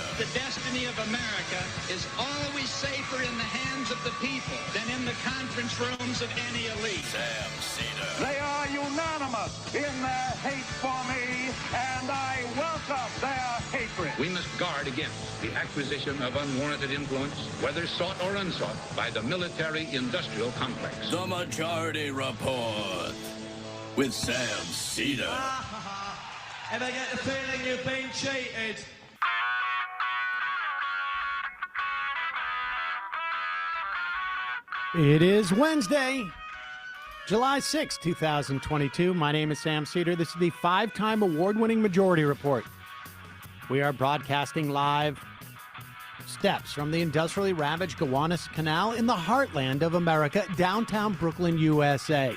Seder. The destiny of America is always safer in the hands of the people than in the conference rooms of any elite. Sam Seder. They are unanimous in their hate for me, and I welcome their hatred. We must guard against the acquisition of unwarranted influence, whether sought or unsought, by the military-industrial complex. The Majority Report with Sam Seder. Ever get the feeling you've been cheated? It is Wednesday, July 6, 2022. My name is Sam Seder. This is the five-time award-winning Majority Report. We are broadcasting live steps from the industrially ravaged Gowanus Canal in the heartland of America, downtown Brooklyn, USA.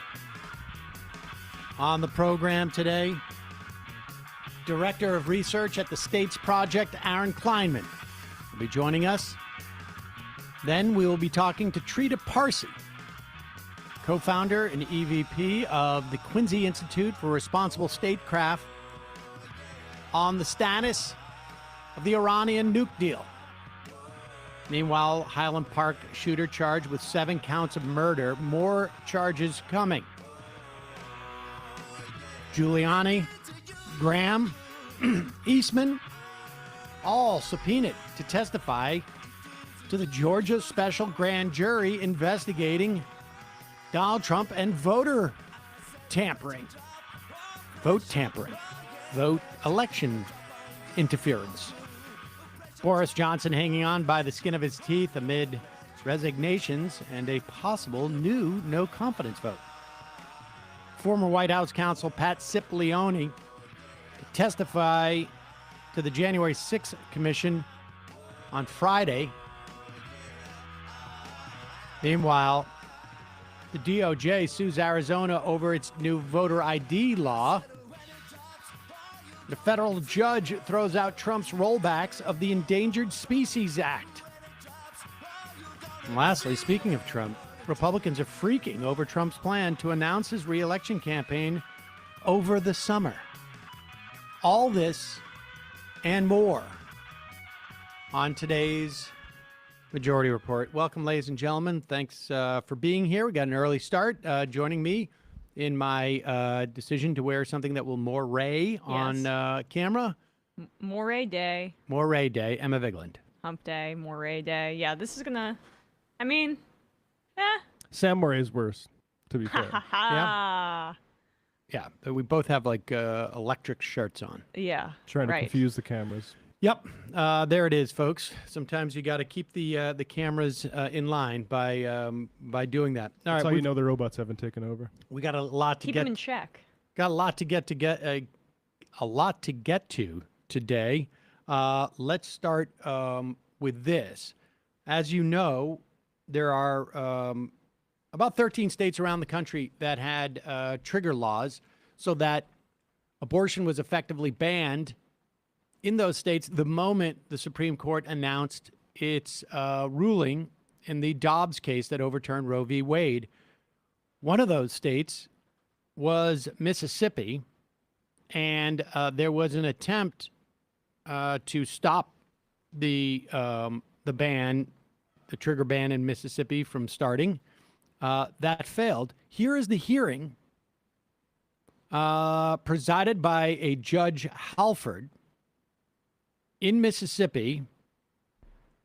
On the program today, Director of Research at the States Project, Aaron Kleinman, will be joining us. Then we will be talking to Trita Parsi, co-founder and EVP of the Quincy Institute for Responsible Statecraft, on the status of the Iranian nuke deal. Meanwhile, Highland Park shooter charged with 7 counts of murder. More charges coming. Giuliani, Graham, Eastman, all subpoenaed to testify to the Georgia Special Grand Jury investigating Donald Trump and voter tampering. Vote tampering. Vote election interference. Boris Johnson hanging on by the skin of his teeth amid resignations and a possible new no-confidence vote. Former White House counsel Pat Cipollone to testify to the January 6th Commission on Friday. Meanwhile, the DOJ sues Arizona over its new voter ID law. The federal judge throws out Trump's rollbacks of the Endangered Species Act. And lastly, speaking of Trump, Republicans are freaking over Trump's plan to announce his re-election campaign over the summer. All this and more on today's Majority Report. Welcome, ladies and gentlemen. Thanks for being here. We got an early start. Joining me in my decision to wear something that will moray on camera. Moray Day. Moray Day. Emma Vigland. Hump Day. Moray Day. Yeah, this is gonna. I mean, Sam Moray's worse, to be fair. Yeah. Yeah, we both have like electric shirts on. Yeah. Trying to confuse the cameras. Yep, there it is, folks. Sometimes you got to keep the cameras in line by doing that. All That's right, how you know the robots haven't taken over. We got a lot to keep them in check. Got a lot to get to today. Let's start with this. As you know, there are about 13 states around the country that had trigger laws so that abortion was effectively banned in those states the moment the Supreme Court announced its ruling in the Dobbs case that overturned Roe v. Wade. One of those states was Mississippi, and there was an attempt to stop the ban, the trigger ban in Mississippi from starting. That failed. Here is the hearing presided by a Judge Halford in Mississippi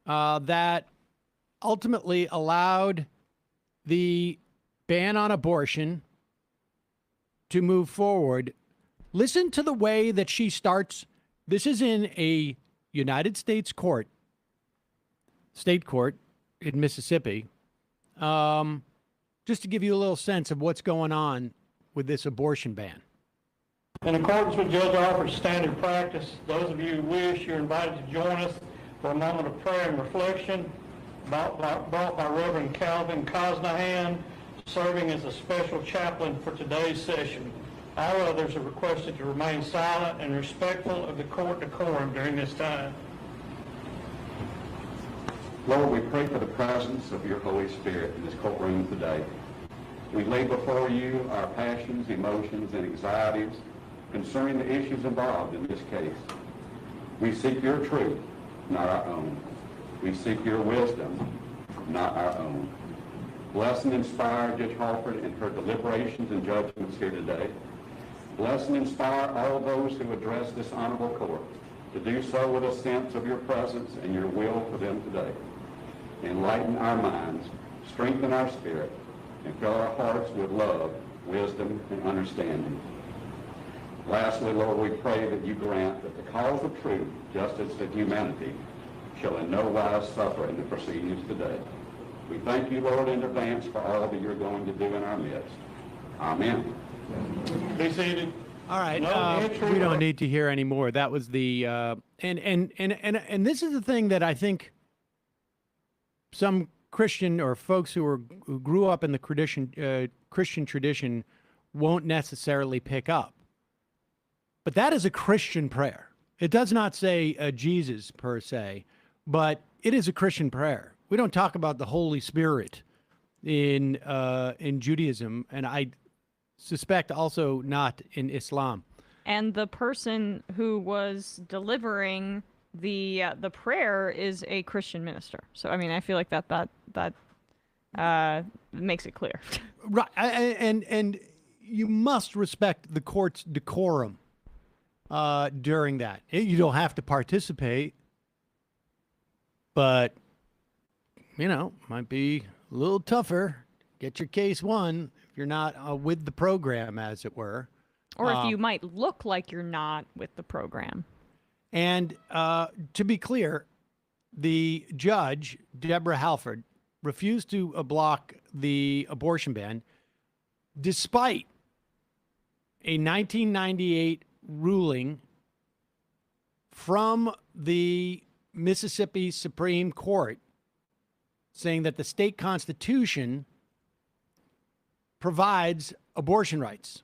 that ultimately allowed the ban on abortion to move forward. Listen to the way that she starts. This is in a United States court, state court in Mississippi, just to give you a little sense of what's going on with this abortion ban. In accordance with Judge Alford's standard practice, those of you who wish, you're invited to join us for a moment of prayer and reflection brought by Reverend Calvin Cosnahan, serving as a special chaplain for today's session. All others are requested to remain silent and respectful of the court decorum during this time. Lord, we pray for the presence of your Holy Spirit in this courtroom today. We lay before you our passions, emotions, and anxieties concerning the issues involved in this case. We seek your truth not our own. We seek your wisdom, not our own. Bless and inspire Judge Halford in her deliberations and judgments here today. Bless and inspire all those who address this honorable court to do so with a sense of your presence and your will for them today. Enlighten our minds, strengthen our spirit, and fill our hearts with love, wisdom, and understanding. Lastly, Lord, we pray that you grant that the cause of truth, justice, and humanity shall in no wise suffer in the proceedings today. We thank you, Lord, in advance for all that you're going to do in our midst. Amen. Be seated. All right, No, we don't need to hear any more. That was the and this is the thing that I think some Christian or folks who grew up in the Christian tradition won't necessarily pick up. But that is a Christian prayer. It does not say Jesus per se, but it is a Christian prayer. We don't talk about the Holy Spirit in Judaism, and I suspect also not in Islam. And the person who was delivering the prayer is a Christian minister. So I mean, I feel like that makes it clear. Right, and you must respect the court's decorum during that. You don't have to participate, but might be a little tougher. Get your case won if you're not with the program, as it were. Or if you might look like you're not with the program. And to be clear, the judge, Deborah Halford, refused to block the abortion ban despite a 1998 ruling from the Mississippi Supreme Court saying that the state constitution provides abortion rights.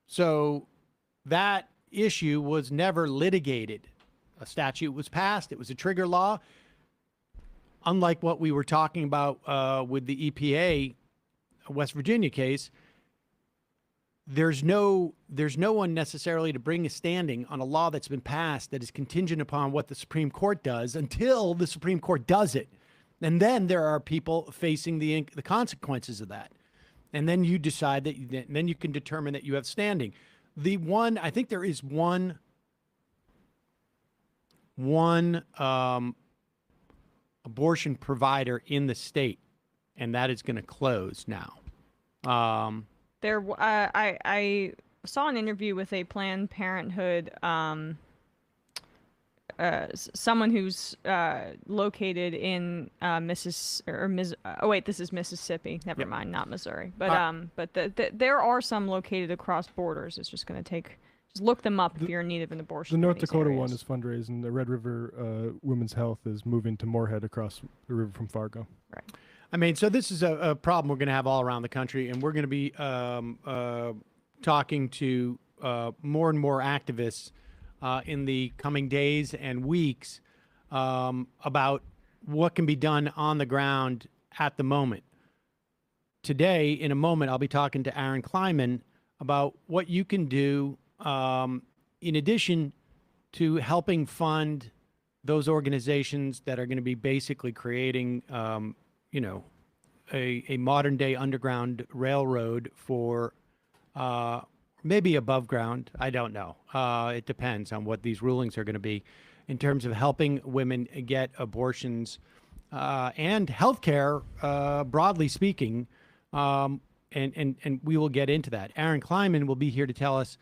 So that issue was never litigated. A statute was passed. It was a trigger law. Unlike what we were talking about with the EPA West Virginia case, there's no one necessarily to bring a standing on a law that's been passed that is contingent upon what the Supreme Court does until the Supreme Court does it. And then there are people facing the consequences of that. And then you decide that, then you can determine that you have standing. I think there is one abortion provider in the state, and that is going to close now. I saw an interview with a Planned Parenthood, someone who's located in this is Mississippi. Never mind, not Missouri. But there are some located across borders. It's just going to take. Just look them up if you're in need of an abortion. The North Dakota one is fundraising. The Red River Women's Health is moving to Moorhead across the river from Fargo. Right. I mean, so this is a problem we're going to have all around the country, and we're going to be talking to more and more activists in the coming days and weeks about what can be done on the ground at the moment. Today, in a moment, I'll be talking to Aaron Kleinman about what you can do in addition to helping fund those organizations that are going to be basically creating, a modern day underground railroad for maybe above ground. I don't know. It depends on what these rulings are going to be in terms of helping women get abortions and healthcare, broadly speaking. And we will get into that. Aaron Kleinman will be here to tell us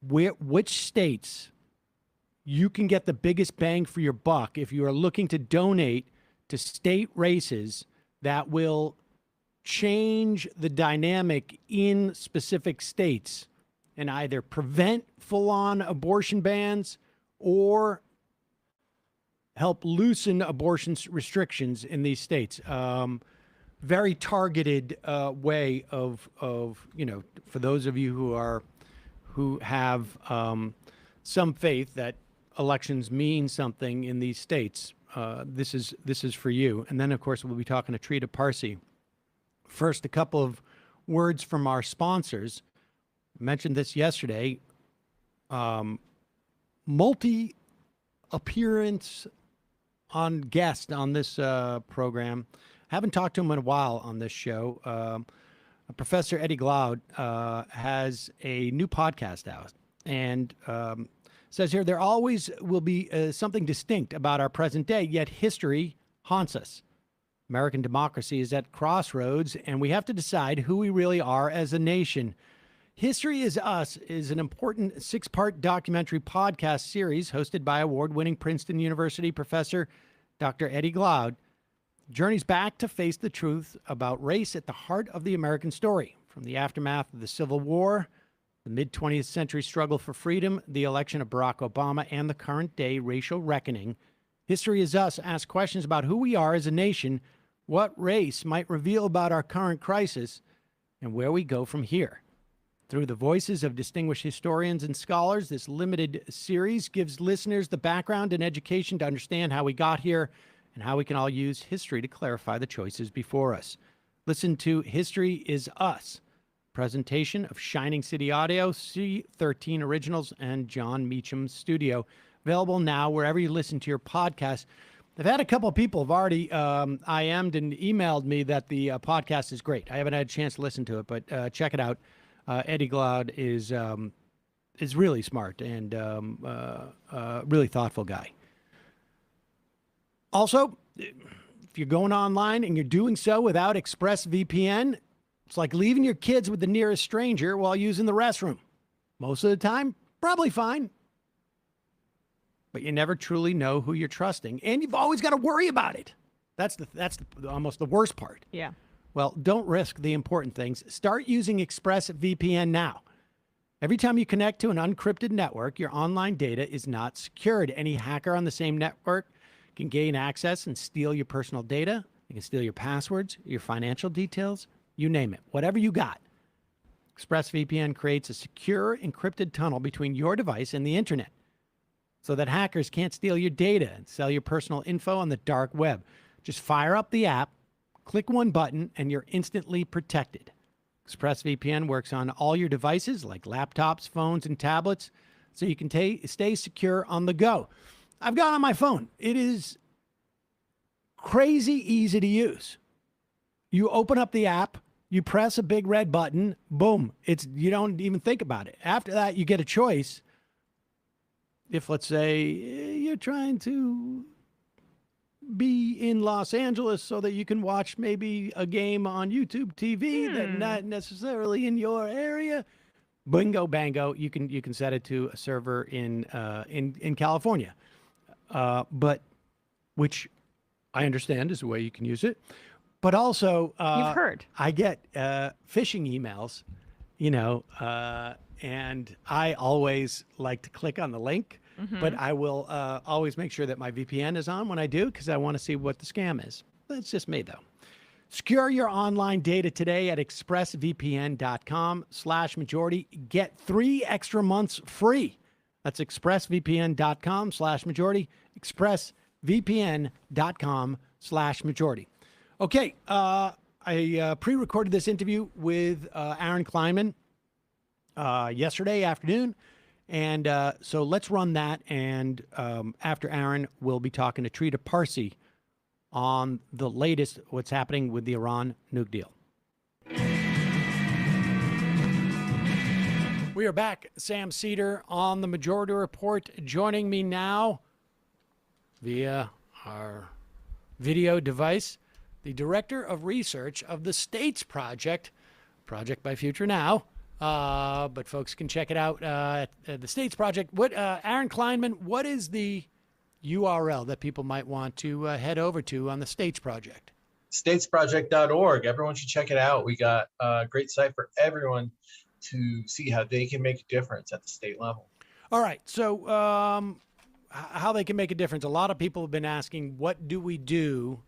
which states you can get the biggest bang for your buck if you are looking to donate to state races that will change the dynamic in specific states and either prevent full-on abortion bans or help loosen abortion restrictions in these states. Very targeted way of for those of you who have some faith that elections mean something in these states. This is for you. And then, of course, we'll be talking to Trita Parsi. First, a couple of words from our sponsors. I mentioned this yesterday. Multi-appearance on guest on this program. Haven't talked to him in a while on this show. Professor Eddie Glaude has a new podcast out, and says here, there always will be something distinct about our present day, yet history haunts us. American democracy is at crossroads, and we have to decide who we really are as a nation. History is Us is an important 6-part documentary podcast series hosted by award-winning Princeton University professor Dr. Eddie Glaude. Journeys back to face the truth about race at the heart of the American story, from the aftermath of the Civil War, the mid-20th century struggle for freedom, the election of Barack Obama, and the current-day racial reckoning. History is Us asks questions about who we are as a nation, what race might reveal about our current crisis, and where we go from here. Through the voices of distinguished historians and scholars, this limited series gives listeners the background and education to understand how we got here and how we can all use history to clarify the choices before us. Listen to History is Us, presentation of Shining City Audio, C13 Originals, and Jon Meacham Studio. Available now wherever you listen to your podcast. I've had a couple of people have already IM'd and emailed me that the podcast is great. I haven't had a chance to listen to it, but check it out. Eddie Glaude is really smart and really thoughtful guy. Also, if you're going online and you're doing so without ExpressVPN, it's like leaving your kids with the nearest stranger while using the restroom. Most of the time, probably fine. But you never truly know who you're trusting, and you've always got to worry about it. That's almost the worst part. Yeah. Well, don't risk the important things. Start using ExpressVPN now. Every time you connect to an unencrypted network, your online data is not secured. Any hacker on the same network can gain access and steal your personal data. They can steal your passwords, your financial details, you name it, whatever you got. ExpressVPN creates a secure, encrypted tunnel between your device and the internet so that hackers can't steal your data and sell your personal info on the dark web. Just fire up the app, click one button, and you're instantly protected. ExpressVPN works on all your devices like laptops, phones, and tablets, so you can stay secure on the go. I've got it on my phone. It is crazy easy to use. You open up the app, you press a big red button, boom. You don't even think about it. After that, you get a choice. If, let's say, you're trying to be in Los Angeles so that you can watch maybe a game on YouTube TV that's not necessarily in your area, bingo bango, you can set it to a server in California, but which I understand is the way you can use it. But also, you've heard I get phishing emails, and I always like to click on the link. But I will always make sure that my VPN is on when I do, because I want to see what the scam is. That's just me, though. Secure your online data today at expressvpn.com/majority. Get 3 extra months free. That's expressvpn.com/majority. expressvpn.com/majority. Okay, I pre-recorded this interview with Aaron Kleinman yesterday afternoon. And so let's run that. And after Aaron, we'll be talking to Trita Parsi on the latest, what's happening with the Iran nuke deal. We are back. Sam Seder on the Majority Report. Joining me now via our video device, the Director of Research of the States Project by Future Now. But folks can check it out at the States Project. Aaron Kleinman, what is the URL that people might want to head over to on the States Project? Statesproject.org. Everyone should check it out. We got a great site for everyone to see how they can make a difference at the state level. All right. So how they can make a difference. A lot of people have been asking, what do we do,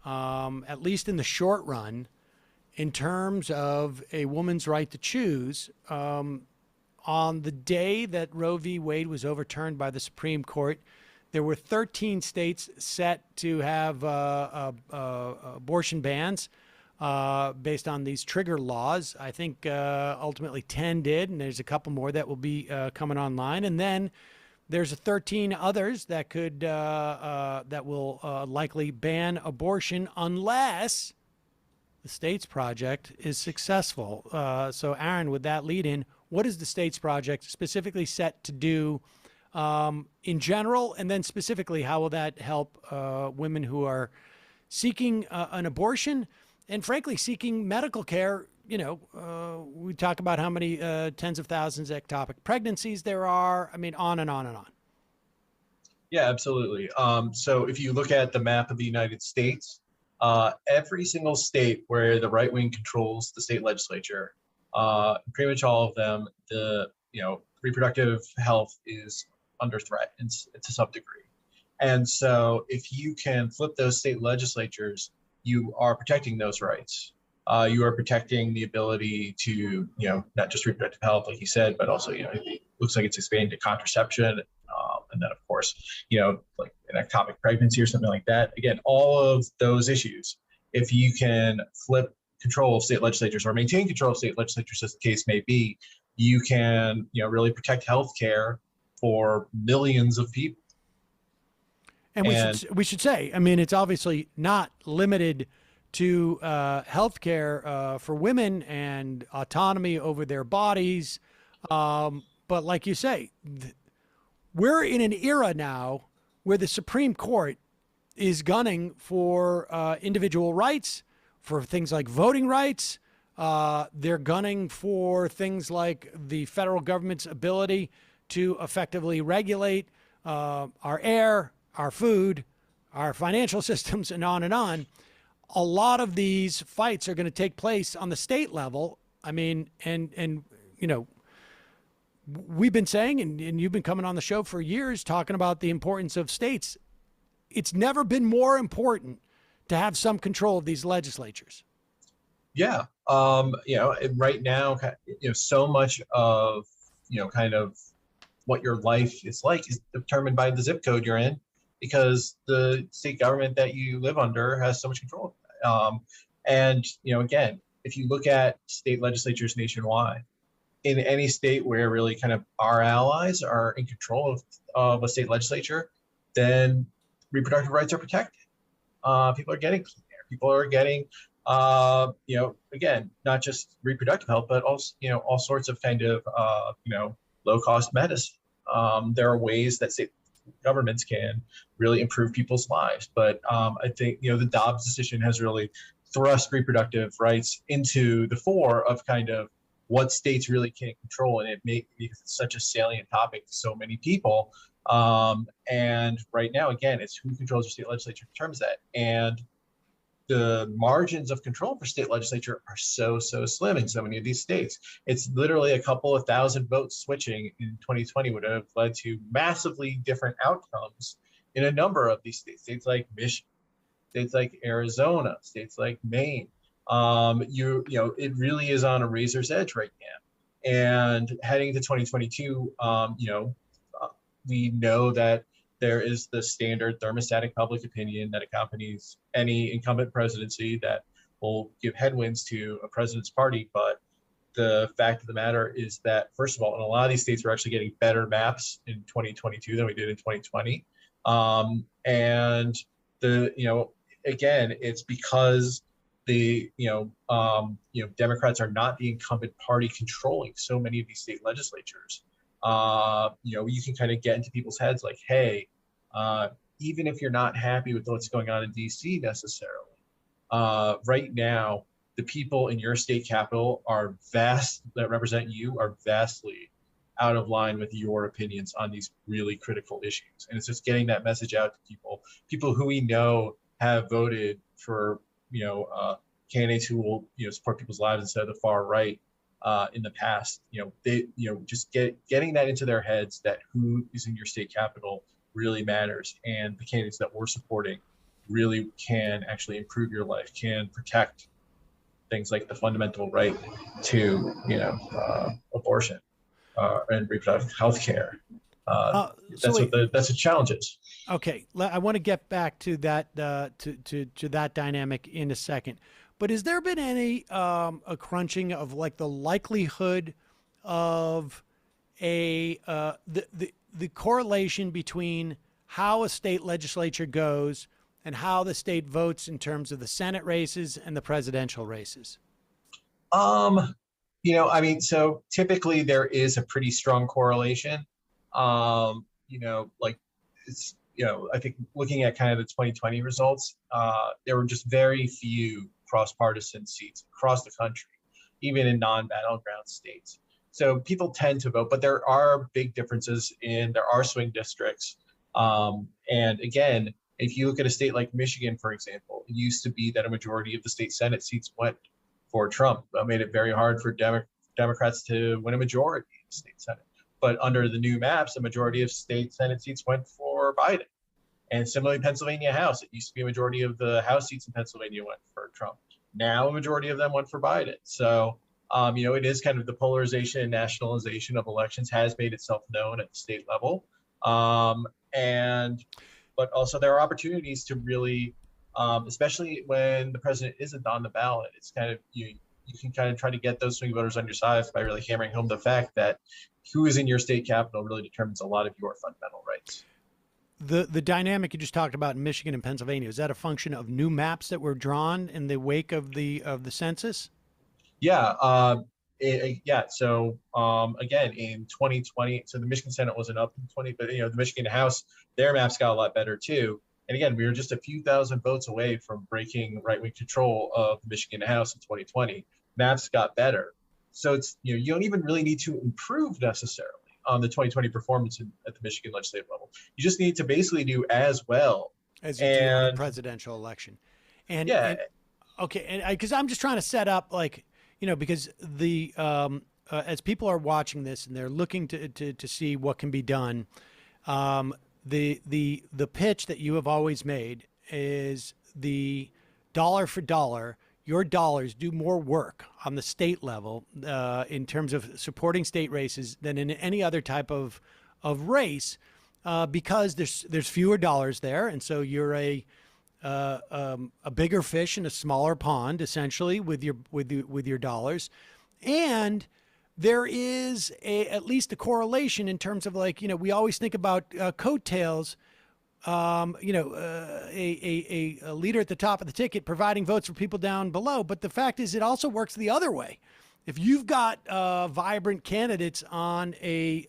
at least in the short run, in terms of a woman's right to choose? On the day that Roe v. Wade was overturned by the Supreme Court, there were 13 states set to have abortion bans based on these trigger laws. I think ultimately 10 did, and there's a couple more that will be coming online. And then There's 13 others that could that will likely ban abortion unless the States Project is successful. So, Aaron, with that lead in, what is the States Project specifically set to do in general, and then specifically, how will that help women who are seeking an abortion and, frankly, seeking medical care? You know, we talk about how many tens of thousands of ectopic pregnancies there are. I mean, on and on and on. Yeah, absolutely. So if you look at the map of the United States, every single state where the right wing controls the state legislature, pretty much all of them, the reproductive health is under threat to some degree. And so if you can flip those state legislatures, you are protecting those rights. You are protecting the ability to, not just reproductive health, like you said, but also, it looks like it's expanding to contraception. And then, of course, like an ectopic pregnancy or something like that. Again, all of those issues, if you can flip control of state legislatures or maintain control of state legislatures, as the case may be, you can, really protect health care for millions of people. And we should say, I mean, it's obviously not limited to health care for women and autonomy over their bodies. But like you say, we're in an era now where the Supreme Court is gunning for individual rights, for things like voting rights. They're gunning for things like the federal government's ability to effectively regulate our air, our food, our financial systems, and on and on. A lot of these fights are going to take place on the state level. I mean, and we've been saying, and you've been coming on the show for years talking about the importance of states. It's never been more important to have some control of these legislatures. Yeah. Right now, so much of, kind of what your life is like is determined by the zip code you're in, because the state government that you live under has so much control. And again, if you look at state legislatures nationwide, in any state where really kind of our allies are in control of a state legislature, then reproductive rights are protected. People are getting clean air. People are getting, again, not just reproductive health, but also, all sorts of kind of, low-cost medicine. There are ways that state governments can really improve people's lives. But I think, the Dobbs decision has really thrust reproductive rights into the fore of kind of what states really can't control, and because it's such a salient topic to so many people. And right now, again, it's who controls your state legislature determines that. And the margins of control for state legislature are so slim in so many of these states. It's literally a couple of thousand votes switching in 2020 would have led to massively different outcomes in a number of these states. States like Michigan, states like Arizona, states like Maine. It really is on a razor's edge right now. And heading into 2022, we know that there is the standard thermostatic public opinion that accompanies any incumbent presidency that will give headwinds to a president's party. But the fact of the matter is that, first of all, in a lot of these states, we're actually getting better maps in 2022 than we did in 2020. And again, it's because the Democrats are not the incumbent party controlling so many of these state legislatures. You can kind of get into people's heads like, hey, even if you're not happy with what's going on in DC necessarily, right now, the people in your state capital that represent you are vastly out of line with your opinions on these really critical issues. And it's just getting that message out to people who we know have voted for, candidates who will, support people's lives instead of the far right in the past. Just getting that into their heads that who is in your state capital really matters, and the candidates that we're supporting really can actually improve your life, can protect things like the fundamental right to, abortion and reproductive health care. That's what the challenge is. Okay, I want to get back to that to that dynamic in a second. But has there been any a crunching of like the likelihood of the the correlation between how a state legislature goes and how the state votes in terms of the Senate races and the presidential races? So typically there is a pretty strong correlation. I think looking at kind of the 2020 results, there were just very few cross-partisan seats across the country, even in non-battleground states. So people tend to vote, but there are big differences there are swing districts. And again, if you look at a state like Michigan, for example, it used to be that a majority of the state Senate seats went for Trump. That made it very hard for Democrats to win a majority of the state Senate. But under the new maps, a majority of state Senate seats went for Biden. And similarly, Pennsylvania House, it used to be a majority of the House seats in Pennsylvania went for Trump. Now a majority of them went for Biden. So, it is kind of the polarization and nationalization of elections has made itself known at the state level. But also there are opportunities to really, especially when the president isn't on the ballot, it's kind of, you can kind of try to get those swing voters on your side by really hammering home the fact that who is in your state capital really determines a lot of your fundamental rights. The dynamic you just talked about in Michigan and Pennsylvania, is that a function of new maps that were drawn in the wake of the census? Yeah. So again, in 2020, so the Michigan Senate wasn't up in 20, but the Michigan House, their maps got a lot better too. And again, we were just a few thousand votes away from breaking right-wing control of the Michigan House in 2020. Maps got better. So it's, you don't even really need to improve necessarily on the 2020 performance at the Michigan legislative level. You just need to basically do as well as you do on a presidential election. And because I'm just trying to set up, like, because the as people are watching this and they're looking to see what can be done, the pitch that you have always made is the dollar for dollar. Your dollars do more work on the state level in terms of supporting state races than in any other type of race, because there's fewer dollars there, and so you're a bigger fish in a smaller pond, essentially, with your dollars. And there is at least a correlation in terms of, like, we always think about coattails. A leader at the top of the ticket providing votes for people down below. But the fact is, it also works the other way. If you've got vibrant candidates on a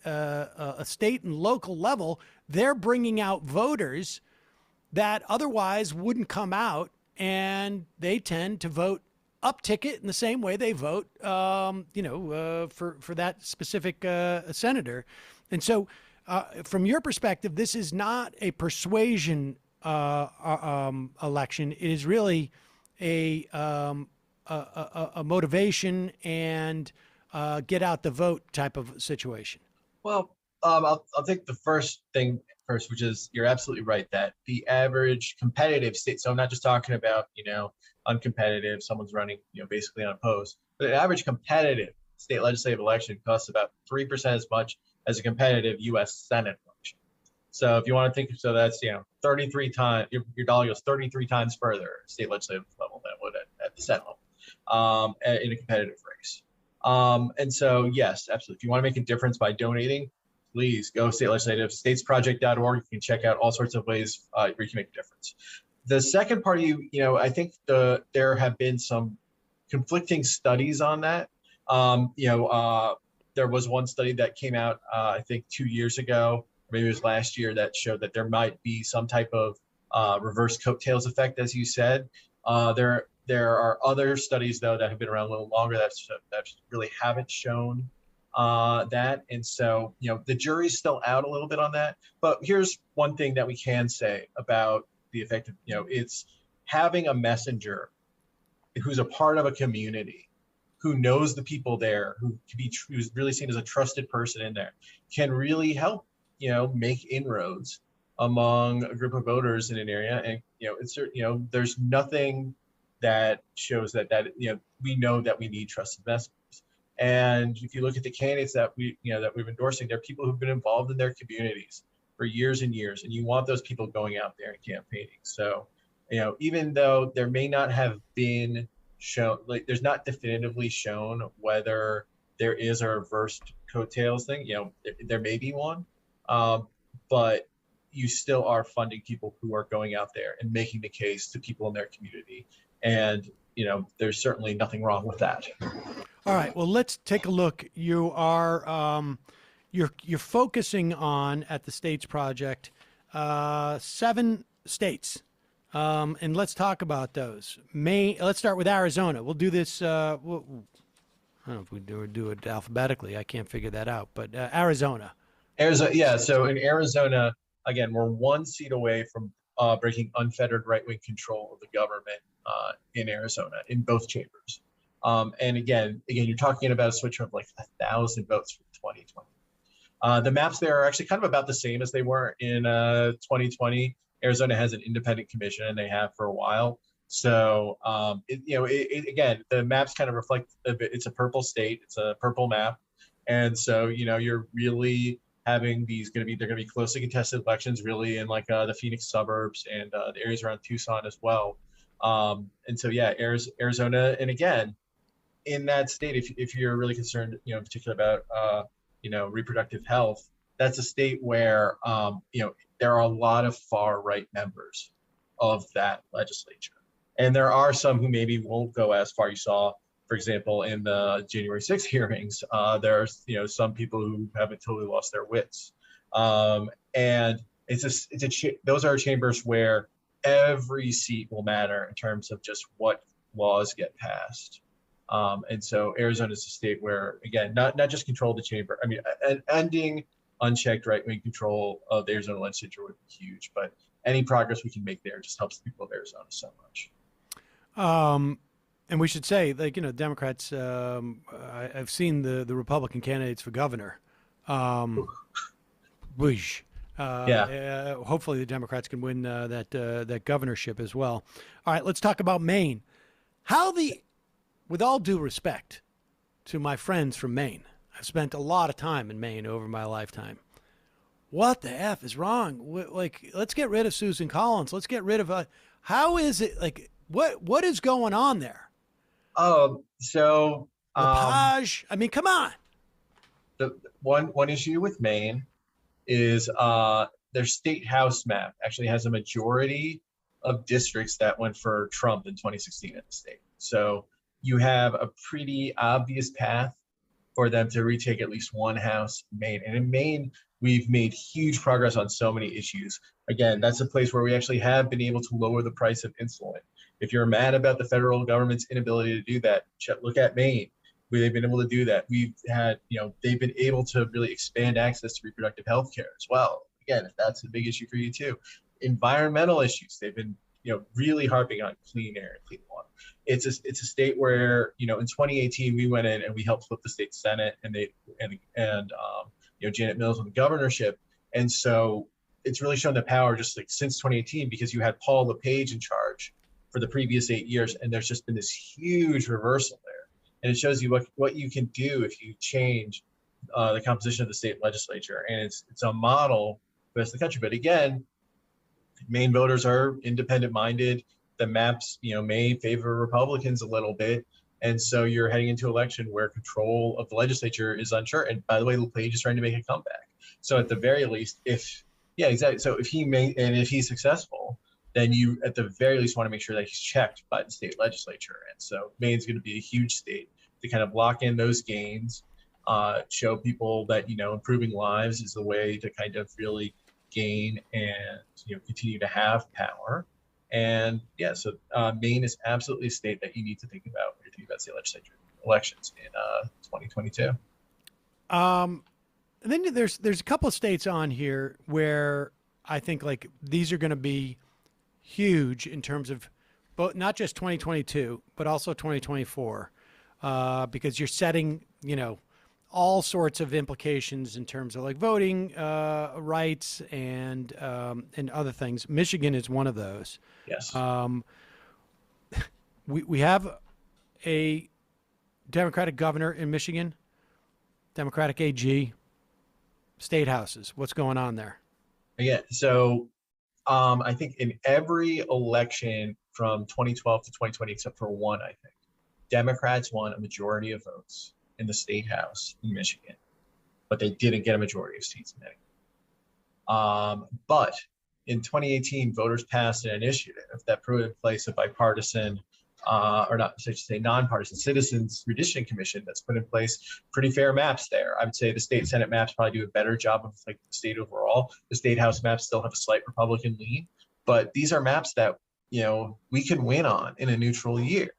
state and local level, they're bringing out voters that otherwise wouldn't come out, and they tend to vote up ticket in the same way they vote, for that specific senator. And so, from your perspective, this is not a persuasion election. It is really a motivation and get out the vote type of situation. Well, I'll take the first thing first, which is you're absolutely right that the average competitive state. So I'm not just talking about uncompetitive, someone's running basically unopposed, but an average competitive state legislative election costs about 3% as much as a competitive U.S. Senate election. So if you want to think, so that's 33 times, your dollar goes 33 times further at state legislative level than it would at the Senate level in a competitive race. And so yes, absolutely. If you want to make a difference by donating, please go state legislative, statesproject.org. You can check out all sorts of ways where you can make a difference. The second part, I think there have been some conflicting studies on that. There was one study that came out, I think 2 years ago, or maybe it was last year, that showed that there might be some type of reverse coattails effect, as you said. There are other studies, though, that have been around a little longer that really haven't shown that. And so, the jury's still out a little bit on that. But here's one thing that we can say about the effect of, it's having a messenger who's a part of a community, who knows the people there, who's really seen as a trusted person in there, can really help, make inroads among a group of voters in an area. And, there's nothing that shows that we know that we need trusted messengers. And if you look at the candidates that we've endorsing, they're people who've been involved in their communities for years and years, and you want those people going out there and campaigning. So, even though there may not have been shown, like, there's not definitively shown whether there is a reversed coattails thing, there may be one, but you still are funding people who are going out there and making the case to people in their community. And, there's certainly nothing wrong with that. All right. Well, let's take a look. You are you're focusing on, at the States Project, 7 states. And let's talk about those. Let's start with Arizona. We'll do this. I don't know if we do it alphabetically. I can't figure that out. But Arizona. Yeah. So in Arizona, again, we're 1 seat away from breaking unfettered right-wing control of the government in Arizona in both chambers. And again, you're talking about a switch of like 1,000 votes from 2020. The maps there are actually kind of about the same as they were in 2020. Arizona has an independent commission, and they have for a while. So, again, the maps kind of reflect it's a purple state, it's a purple map, and so you're really having they're going to be closely contested elections, really in like the Phoenix suburbs and the areas around Tucson as well. And so, yeah, Arizona, and again, in that state, if you're really concerned, in particular about reproductive health, that's a state where there are a lot of far right members of that legislature, and there are some who maybe won't go as far. You saw, for example, in the January 6th hearings, there's some people who haven't totally lost their wits, and those are chambers where every seat will matter in terms of just what laws get passed. And so Arizona is a state where, again, not just control the chamber. I mean, ending unchecked right-wing control of the Arizona legislature would be huge, but any progress we can make there just helps the people of Arizona so much. And we should say, Democrats, I've seen the Republican candidates for governor. Hopefully the Democrats can win that governorship as well. All right, let's talk about Maine. With all due respect to my friends from Maine, I've spent a lot of time in Maine over my lifetime. What the F is wrong? Let's get rid of Susan Collins. Let's get rid of how is it, what is going on there? So Lepage, I mean, come on. The one issue with Maine is their state house map actually has a majority of districts that went for Trump in 2016 in the state. So you have a pretty obvious path for them to retake at least one house in Maine. And in Maine, we've made huge progress on so many issues. Again, that's a place where we actually have been able to lower the price of insulin. If you're mad about the federal government's inability to do that, look at Maine, where they've been able to do that. We've had, they've been able to really expand access to reproductive health care as well. Again, if that's a big issue for you too. Environmental issues, they've been, really harping on clean air and clean water. It's a state where, in 2018, we went in and we helped flip the state Senate and Janet Mills on the governorship. And so it's really shown the power just since 2018, because you had Paul LePage in charge for the previous 8 years. And there's just been this huge reversal there. And it shows you what you can do if you change the composition of the state legislature. And it's a model for the rest of the country. But again, Maine voters are independent minded. The maps, may favor Republicans a little bit. And so you're heading into an election where control of the legislature is unsure. And by the way, LePage is trying to make a comeback. So at the very least, so if he's successful, then you at the very least want to make sure that he's checked by the state legislature. And so Maine's going to be a huge state to kind of lock in those gains, show people that, improving lives is the way to kind of really gain and, continue to have power. And so Maine is absolutely a state that you need to think about when you're thinking about state legislature elections in 2022. And then there's a couple of states on here where I think these are going to be huge in terms of both, not just 2022, but also 2024, because you're setting, all sorts of implications in terms of voting rights and other things. Michigan is one of those. Yes. We have a Democratic governor in Michigan, Democratic AG, state houses. What's going on there? Yeah. So I think in every election from 2012 to 2020, except for one, I think, Democrats won a majority of votes in the state house in Michigan, but they didn't get a majority of seats in But in 2018, voters passed an initiative that put in place a bipartisan, or not, I should say nonpartisan Citizens Redistricting Commission that's put in place pretty fair maps there. I would say the state Senate maps probably do a better job of like the state overall. The state House maps still have a slight Republican lean, but these are maps that, we can win on in a neutral year.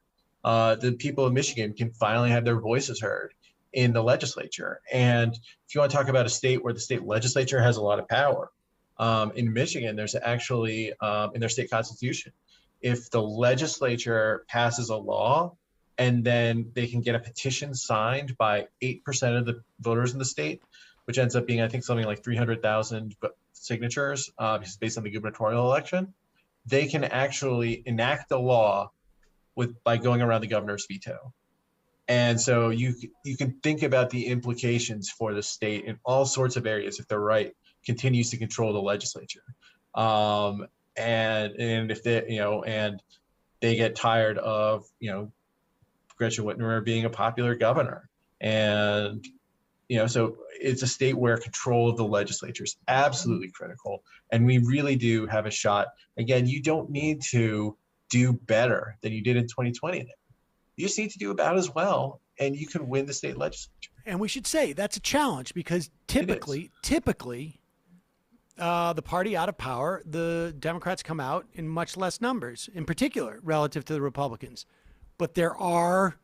The people of Michigan can finally have their voices heard in the legislature. And if you want to talk about a state where the state legislature has a lot of power, in Michigan, there's actually, in their state constitution, if the legislature passes a law and then they can get a petition signed by 8% of the voters in the state, which ends up being, I think, something like 300,000 signatures, based on the gubernatorial election, they can actually enact a law by going around the governor's veto. And so you can think about the implications for the state in all sorts of areas if the right continues to control the legislature. And if they, and they get tired of, Gretchen Whitmer being a popular governor. And, so it's a state where control of the legislature is absolutely critical. And we really do have a shot. Again, you don't need to do better than you did in 2020. You just need to do about as well, and you can win the state legislature. And we should say that's a challenge because typically, the party out of power, the Democrats come out in much less numbers, in particular relative to the Republicans. But there are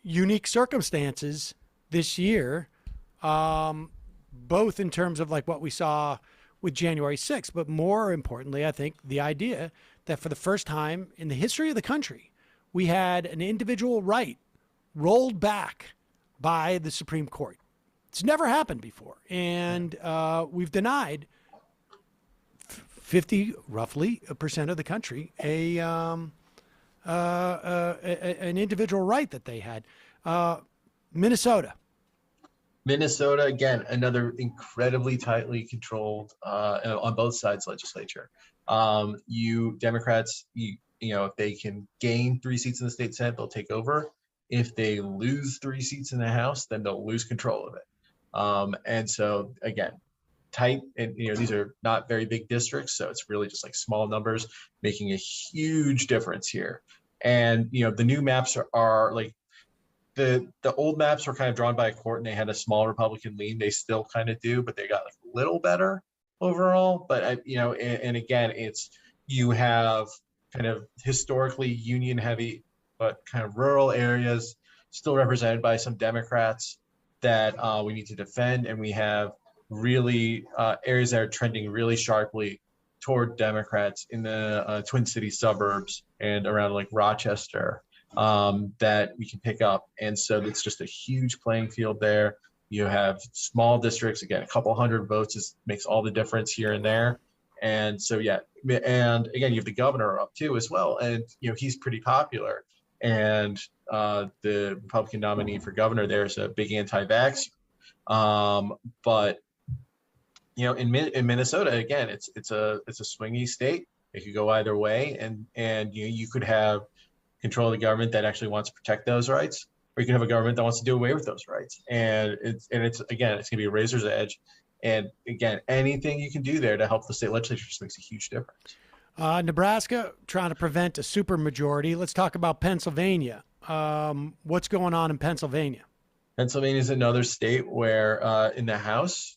unique circumstances this year, both in terms of like what we saw with January 6th, but more importantly, I think the idea that for the first time in the history of the country, we had an individual right rolled back by the Supreme Court. It's never happened before. And we've denied 50, roughly, % of the country an individual right that they had. Minnesota, again, another incredibly tightly controlled on both sides legislature. You Democrats, if they can gain 3 seats in the state Senate, they'll take over. If they lose 3 seats in the House, then they'll lose control of it. And so again, tight, and these are not very big districts, so it's really just like small numbers making a huge difference here. And the new maps are like the old maps were kind of drawn by a court and they had a small Republican lean. They still kind of do, but they got like a little better overall. But and again, you have kind of historically union heavy, but kind of rural areas still represented by some Democrats that we need to defend, and we have really areas that are trending really sharply toward Democrats in the Twin Cities suburbs and around like Rochester that we can pick up. And so it's just a huge playing field there. You have small districts, again, a couple hundred votes makes all the difference here and there. And so, yeah. And again, you have the governor up too as well. And, he's pretty popular. And the Republican nominee for governor there is a big anti-vaxxer. But in Minnesota, again, it's a swingy state. It could go either way, and you could have control of the government that actually wants to protect those rights, or you can have a government that wants to do away with those rights. And it's going to be a razor's edge. And again, anything you can do there to help the state legislature just makes a huge difference. Nebraska trying to prevent a supermajority. Let's talk about Pennsylvania. What's going on in Pennsylvania? Pennsylvania is another state where in the House,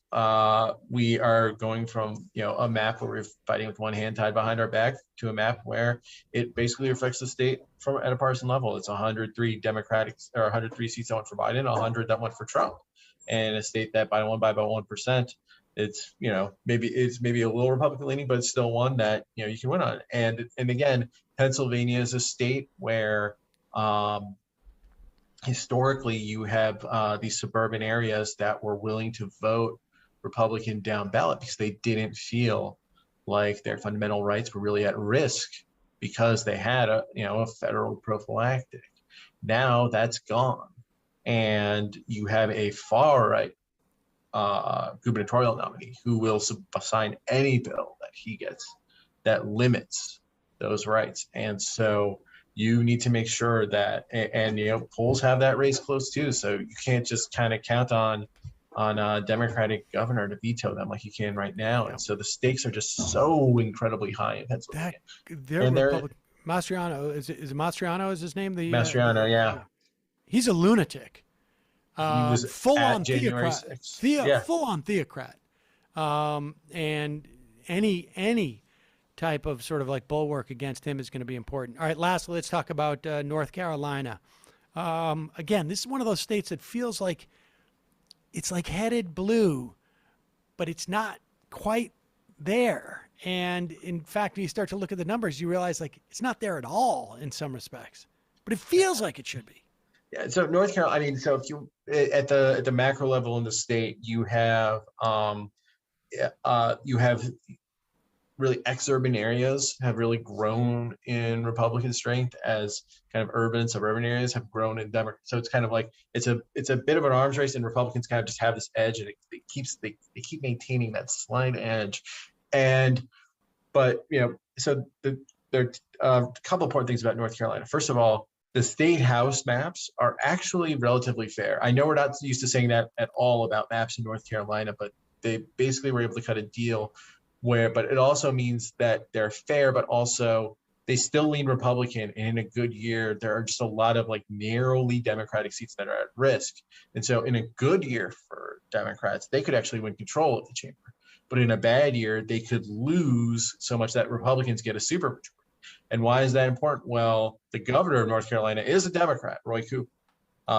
we are going from a map where we're fighting with one hand tied behind our back to a map where it basically reflects the state at a partisan level. It's 103 Democratic or 103 seats that went for Biden, 100 that went for Trump, and a state that Biden won by about 1%. It's maybe a little Republican leaning, but it's still one that you can win on. And again, Pennsylvania is a state where historically you have these suburban areas that were willing to vote Republican down ballot because they didn't feel like their fundamental rights were really at risk because they had a federal prophylactic. Now that's gone, and you have a far right gubernatorial nominee who will sign any bill that he gets that limits those rights. And so you need to make sure that, and polls have that race close too. So you can't just kind of count on on a Democratic governor to veto them like you can right now. And so the stakes are just so incredibly high in Pennsylvania. They're Republican. Mastriano, is it Mastriano is his name? Mastriano, yeah. He's a lunatic. He was full on January theocrat. Full on theocrat. And any type of sort of like bulwark against him is going to be important. All right, lastly, let's talk about North Carolina. Again, this is one of those states that feels like it's like headed blue, but it's not quite there. And in fact, when you start to look at the numbers, you realize like it's not there at all in some respects, but it feels like it should be. Yeah. So North Carolina, I mean, so if you at the macro level in the state, you have really ex-urban areas have really grown in Republican strength as kind of urban suburban areas have grown in Democrat. So it's kind of like it's a bit of an arms race, and Republicans kind of just have this edge, and they keep maintaining that slight edge. But so there are a couple important things about North Carolina. First of all, the state house maps are actually relatively fair. I know we're not used to saying that at all about maps in North Carolina, but they basically were able to cut a deal but it also means that they're fair, but also they still lean Republican. And in a good year, there are just a lot of like narrowly Democratic seats that are at risk. And so in a good year for Democrats, they could actually win control of the chamber. But in a bad year, they could lose so much that Republicans get a supermajority. And why is that important? Well, the governor of North Carolina is a Democrat, Roy Cooper.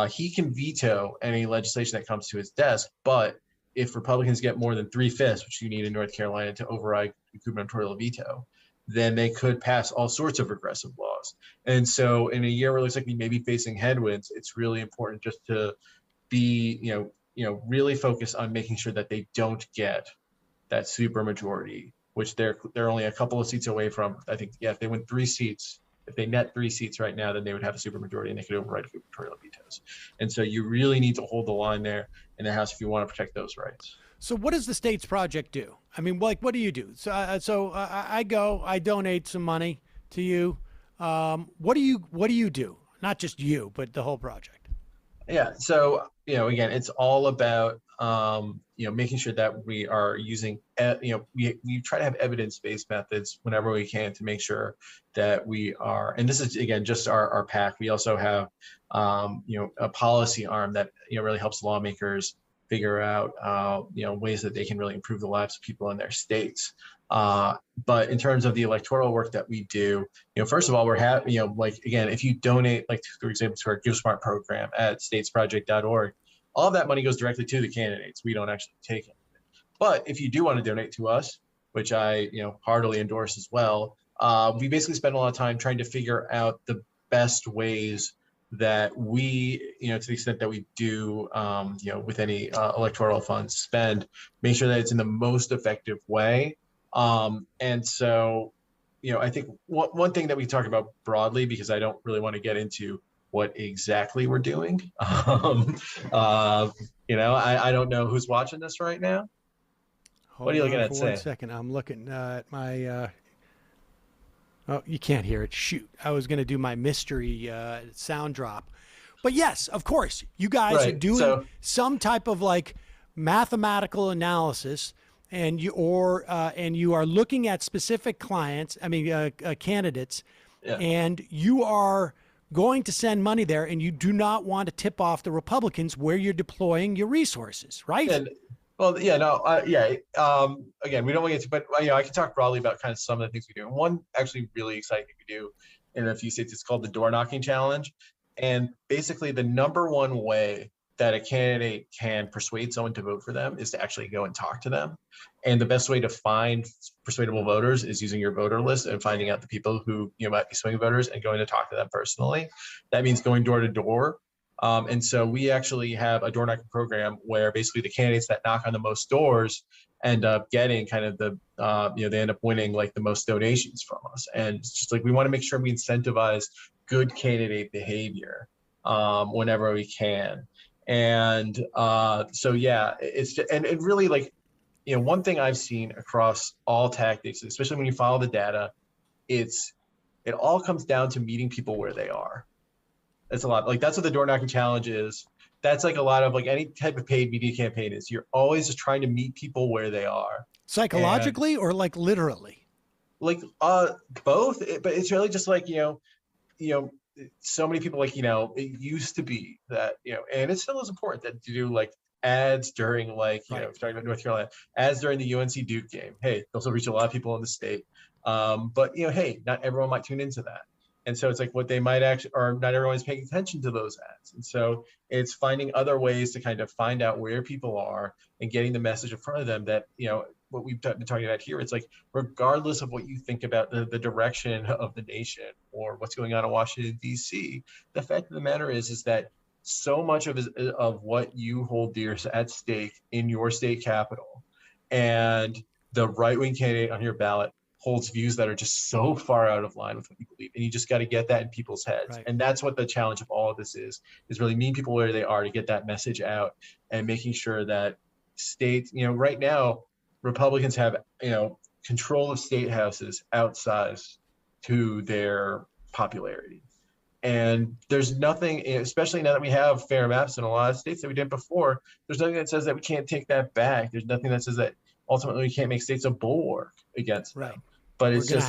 He can veto any legislation that comes to his desk, but if Republicans get more than 3/5, which you need in North Carolina to override the gubernatorial veto, then they could pass all sorts of regressive laws. And so in a year where it looks like we may be facing headwinds, it's really important just to be, really focused on making sure that they don't get that supermajority, which they're only a couple of seats away from. I think, if they win 3 seats, if they net 3 seats right now, then they would have a supermajority and they could override gubernatorial vetoes. And so you really need to hold the line there in the House if you want to protect those rights. So what does the state's project do? I mean, like, what do you do? So I go, I donate some money to you. What do you do? Not just you, but the whole project. Yeah. So, again, it's all about, making sure that we are using, we try to have evidence-based methods whenever we can to make sure that we are, and this is, again, just our PAC. We also have, a policy arm that, really helps lawmakers figure out, ways that they can really improve the lives of people in their states. But in terms of the electoral work that we do, first of all, we're again, if you donate, like, for example, to our GiveSmart program at statesproject.org, all of that money goes directly to the candidates. We don't actually take it. But if you do want to donate to us, which I, heartily endorse as well, we basically spend a lot of time trying to figure out the best ways that we, to the extent that we do, with any electoral funds spend, make sure that it's in the most effective way. And so, I think one thing that we talk about broadly, because I don't really want to get into what exactly we're doing. I don't know who's watching this right now. What are you looking at? One second. I'm looking at my, oh, you can't hear it. Shoot. I was going to do my mystery sound drop. But yes, of course, you guys are doing some type of like mathematical analysis, and you are looking at specific candidates, and you are going to send money there, and you do not want to tip off the Republicans where you're deploying your resources, right? Again, we don't want to get to, but I can talk broadly about kind of some of the things we do. And one actually really exciting thing we do in a few states, it's called the door knocking challenge. And basically the number one way that a candidate can persuade someone to vote for them is to actually go and talk to them. And the best way to find persuadable voters is using your voter list and finding out the people who might be swing voters and going to talk to them personally. That means going door to door. And so we actually have a door knocking program where basically the candidates that knock on the most doors end up getting kind of they end up winning like the most donations from us. And it's just like, we want to make sure we incentivize good candidate behavior whenever we can. And it's just, and it really, like, one thing I've seen across all tactics, especially when you follow the data, it all comes down to meeting people where they are. It's a lot. Like, that's what the door knocking challenge is. that's like a lot of like any type of paid media campaign is. You're always just trying to meet people where they are. Psychologically or like literally? Like both, but it's really just like, so many people, like, it used to be that, and it still is important that you do like ads during, like, if talking about North Carolina, ads during the UNC Duke game. Hey, those will reach a lot of people in the state. But hey, not everyone might tune into that. And so it's like what they might actually, or not everyone's paying attention to those ads. And so it's finding other ways to kind of find out where people are and getting the message in front of them that, what we've been talking about here, it's like, regardless of what you think about the direction of the nation or what's going on in Washington, D.C., the fact of the matter is that so much of what you hold dear is at stake in your state capital. And the right-wing candidate on your ballot holds views that are just so far out of line with what you believe. And you just got to get that in people's heads. Right. And that's what the challenge of all of this is really meeting people where they are to get that message out and making sure that states, right now, Republicans have, control of state houses outsized to their popularity. And there's nothing, especially now that we have fair maps in a lot of states that we didn't before, there's nothing that says that we can't take that back. There's nothing that says that ultimately we can't make states a bulwark against them. But it's just,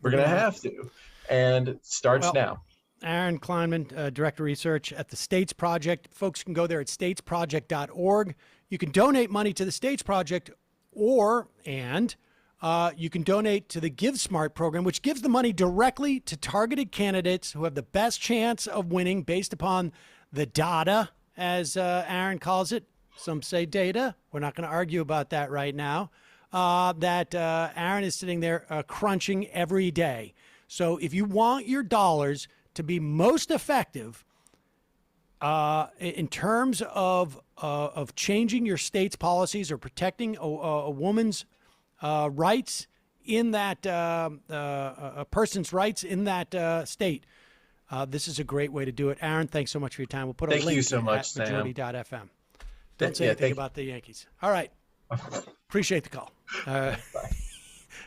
we're going to have to. And it starts now. Aaron Kleinman, Director of Research at the States Project. Folks can go there at statesproject.org. You can donate money to the States Project, and you can donate to the Give Smart program, which gives the money directly to targeted candidates who have the best chance of winning based upon the data, as Aaron calls it. Some say data. We're not going to argue about that right now. That Aaron is sitting there crunching every day. So if you want your dollars to be most effective in terms of changing your state's policies or protecting a woman's rights in that a person's rights in that state, this is a great way to do it. Aaron, thanks so much for your time. We'll put a link so much, at majority.fm. Don't say anything about the Yankees. All right. Appreciate the call.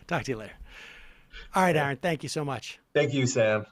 Talk to you later. All right, Aaron, thank you so much. Thank you, Sam.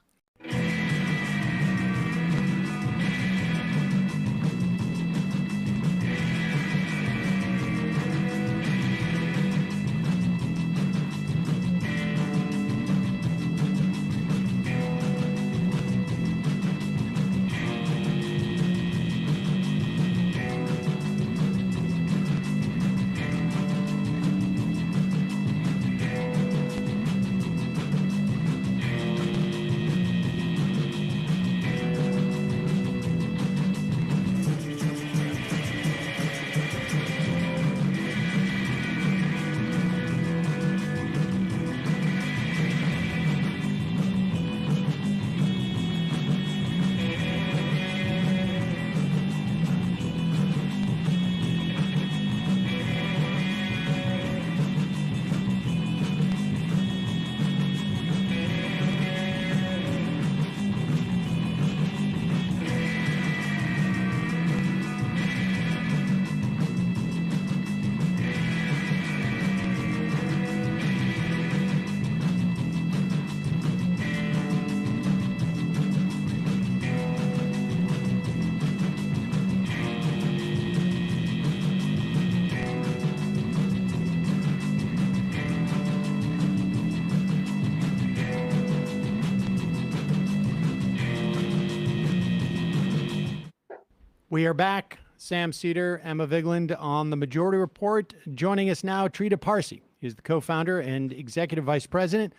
We are back. Sam Seder, Emma Vigland on the Majority Report. Joining us now, Trita Parsi is the co-founder and executive vice president,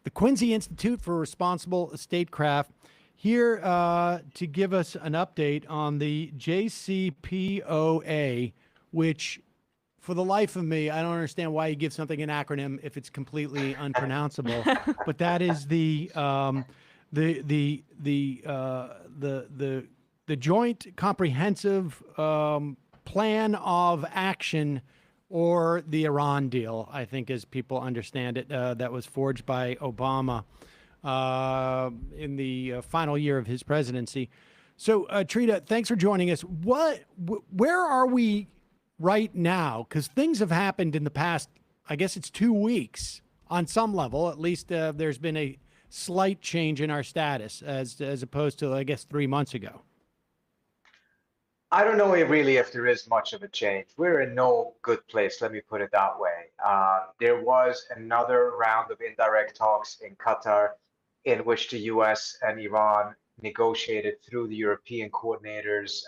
the Quincy Institute for Responsible Statecraft, here to give us an update on the JCPOA, which, for the life of me, I don't understand why you give something an acronym if it's completely unpronounceable. But that is the Joint Comprehensive Plan of Action, or the Iran deal, I think, as people understand it, that was forged by Obama in the final year of his presidency. So, Trita, thanks for joining us. Where are we right now? Because things have happened in the past, I guess it's 2 weeks on some level. At least there's been a slight change in our status as opposed to, I guess, 3 months ago. I don't know if there is much of a change. We're in no good place, let me put it that way. There was another round of indirect talks in Qatar in which the US and Iran negotiated through the European coordinators,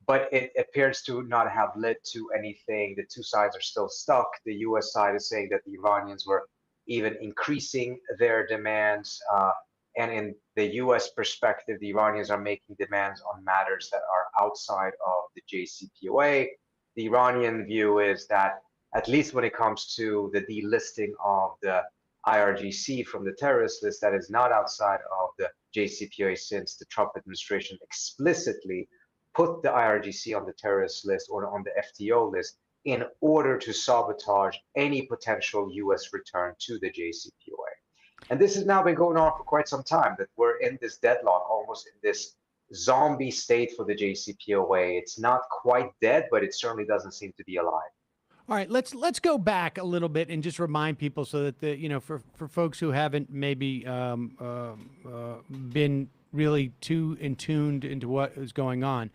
but it appears to not have led to anything. The two sides are still stuck. The US side is saying that the Iranians were even increasing their demands. And in the US perspective, the Iranians are making demands on matters that are outside of the JCPOA. The Iranian view is that, at least when it comes to the delisting of the IRGC from the terrorist list, that is not outside of the JCPOA, since the Trump administration explicitly put the IRGC on the terrorist list or on the FTO list in order to sabotage any potential US return to the JCPOA. And this has now been going on for quite some time, that we're in this deadlock, almost in this zombie state for the JCPOA. It's not quite dead, but it certainly doesn't seem to be alive. All right, let's go back a little bit and just remind people, so that for folks who haven't maybe been really too in tuned into what is going on.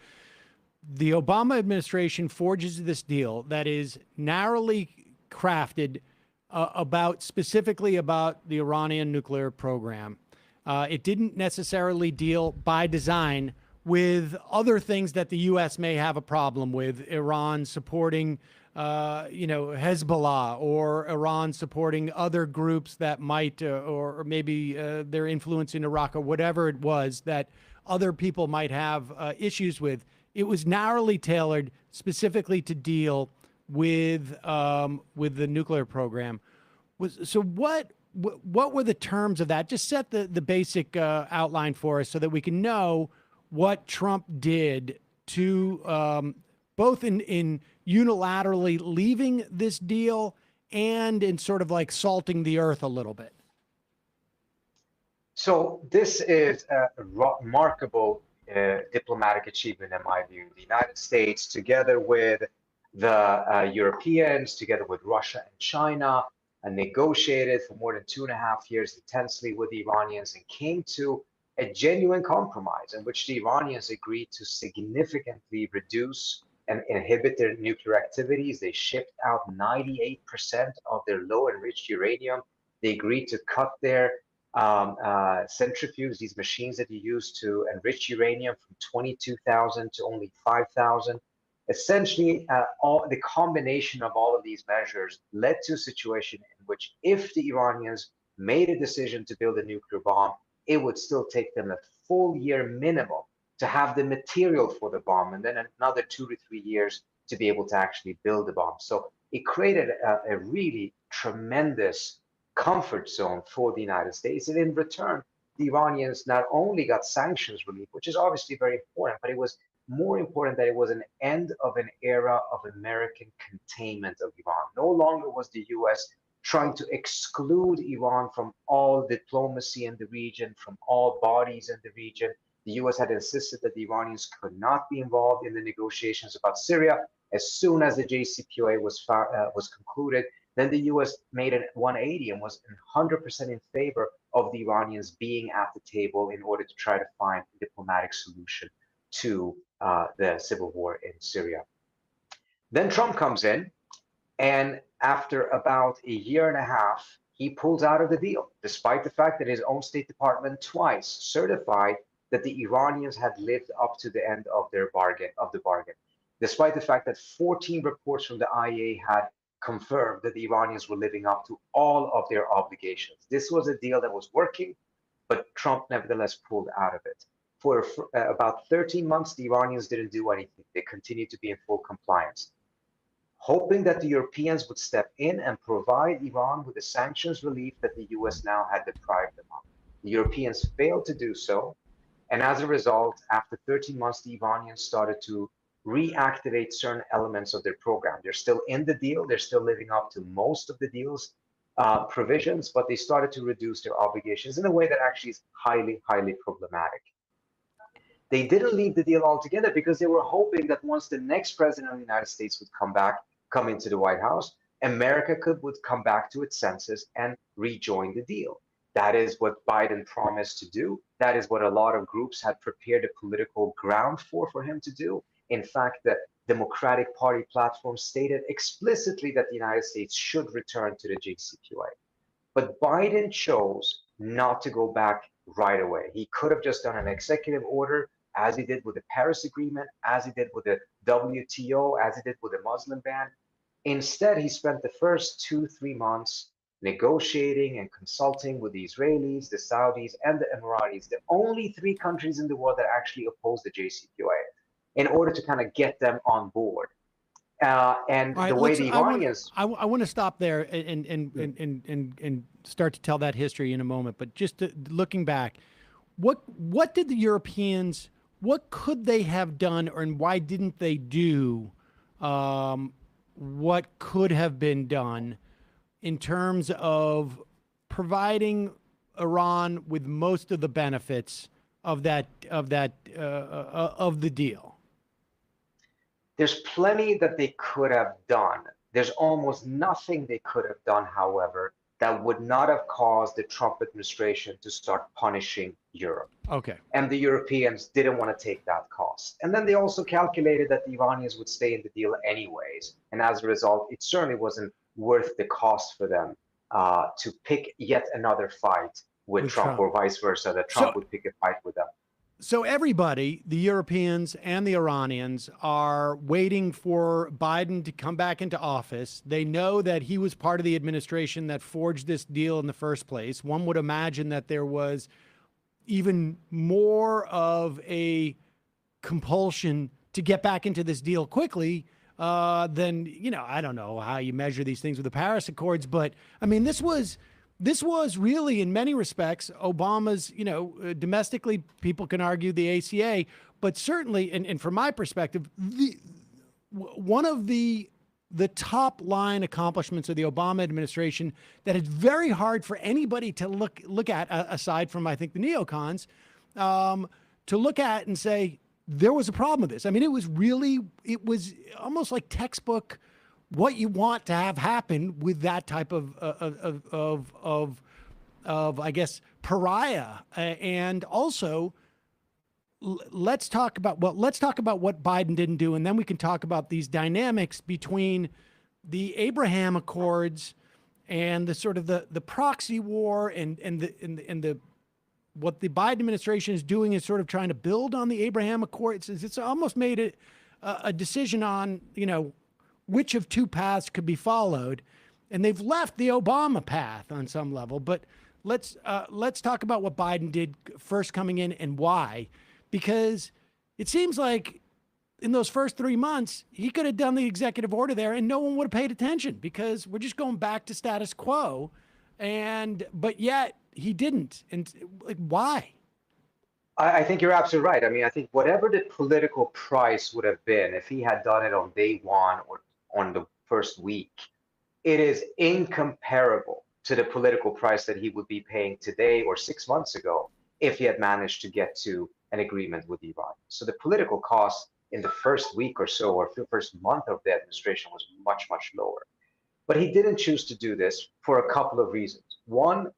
The Obama administration forges this deal that is narrowly crafted specifically about the Iranian nuclear program. It didn't necessarily deal by design with other things that the U.S. may have a problem with, Iran supporting, Hezbollah, or Iran supporting other groups that might, or maybe their influence in Iraq, or whatever it was that other people might have issues with. It was narrowly tailored specifically to deal with the nuclear program. So what were the terms of that? Just set the basic outline for us so that we can know what Trump did to both in unilaterally leaving this deal and in sort of like salting the earth a little bit. So this is a remarkable diplomatic achievement, in my view. The United States, together with the Europeans, together with Russia and China, negotiated for more than 2.5 years intensely with the Iranians and came to a genuine compromise in which the Iranians agreed to significantly reduce and inhibit their nuclear activities. They shipped out 98% of their low enriched uranium. They agreed to cut their centrifuges, these machines that you use to enrich uranium, from 22,000 to only 5,000. Essentially, the combination of all of these measures led to a situation in which, if the Iranians made a decision to build a nuclear bomb, it would still take them a full year minimum to have the material for the bomb, and then another 2 to 3 years to be able to actually build the bomb. So it created a really tremendous comfort zone for the United States. And in return, the Iranians not only got sanctions relief, which is obviously very important, but it was more important that it was an end of an era of American containment of Iran. No longer was the US trying to exclude Iran from all diplomacy in the region, from all bodies in the region. The US had insisted that the Iranians could not be involved in the negotiations about Syria. As soon as the JCPOA was concluded, then the US made a 180 and was 100% in favor of the Iranians being at the table in order to try to find a diplomatic solution to the civil war in Syria. Then Trump comes in, and after about a year and a half, he pulls out of the deal, despite the fact that his own State Department twice certified that the Iranians had lived up to the end of the bargain, despite the fact that 14 reports from the IAEA had confirmed that the Iranians were living up to all of their obligations. This was a deal that was working, but Trump nevertheless pulled out of it. For about 13 months, the Iranians didn't do anything. They continued to be in full compliance, hoping that the Europeans would step in and provide Iran with the sanctions relief that the US now had deprived them of. The Europeans failed to do so, and as a result, after 13 months, the Iranians started to reactivate certain elements of their program. They're still in the deal. They're still living up to most of the deal's provisions, but they started to reduce their obligations in a way that actually is highly, highly problematic. They didn't leave the deal altogether because they were hoping that once the next president of the United States would come into the White House, America would come back to its senses and rejoin the deal. That is what Biden promised to do. That is what a lot of groups had prepared the political ground for him to do. In fact, the Democratic Party platform stated explicitly that the United States should return to the JCPOA. But Biden chose not to go back right away. He could have just done an executive order, as he did with the Paris Agreement, as he did with the WTO, as he did with the Muslim ban. Instead, he spent the first 2-3 months negotiating and consulting with the Israelis, the Saudis, and the Emiratis, the only 3 countries in the world that actually oppose the JCPOA, in order to kind of get them on board. And All right, the way the Iranians... I want to stop there and start to tell that history in a moment. But just looking back, what did the Europeans, what could they have done, and why didn't they do what could have been done in terms of providing Iran with most of the benefits of the deal? There's plenty that they could have done. There's almost nothing they could have done, however, that would not have caused the Trump administration to start punishing Europe. Okay. And the Europeans didn't want to take that cost. And then they also calculated that the Iranians would stay in the deal anyways. And as a result, it certainly wasn't worth the cost for them to pick yet another fight with Trump, or vice versa, that Trump would pick a fight with them. So everybody, the Europeans and the Iranians, are waiting for Biden to come back into office. They know that he was part of the administration that forged this deal in the first place. One would imagine that there was even more of a compulsion to get back into this deal quickly than, you know, I don't know how you measure these things with the Paris Accords, but I mean, this was really, in many respects, Obama's, you know, domestically, people can argue the ACA, but certainly, and from my perspective, one of the top line accomplishments of the Obama administration that is very hard for anybody to look at, aside from, I think, the neocons, to look at and say, there was a problem with this. I mean, it was almost like textbook what you want to have happen with that type of I guess, pariah. And also, let's talk about what Biden didn't do, and then we can talk about these dynamics between the Abraham Accords and the sort of the proxy war and the what the Biden administration is doing is sort of trying to build on the Abraham Accords. It's almost made a decision on, you know, which of two paths could be followed, and they've left the Obama path on some level. But let's talk about what Biden did first coming in and why, because it seems like in those first 3 months he could have done the executive order there and no one would have paid attention because we're just going back to status quo, but yet he didn't. And like, why? I think you're absolutely right. I mean, I think whatever the political price would have been if he had done it on day one or on the first week, it is incomparable to the political price that he would be paying today or 6 months ago if he had managed to get to an agreement with Iran. So the political cost in the first week or so, or the first month of the administration, was much, much lower. But he didn't choose to do this for a couple of reasons. One,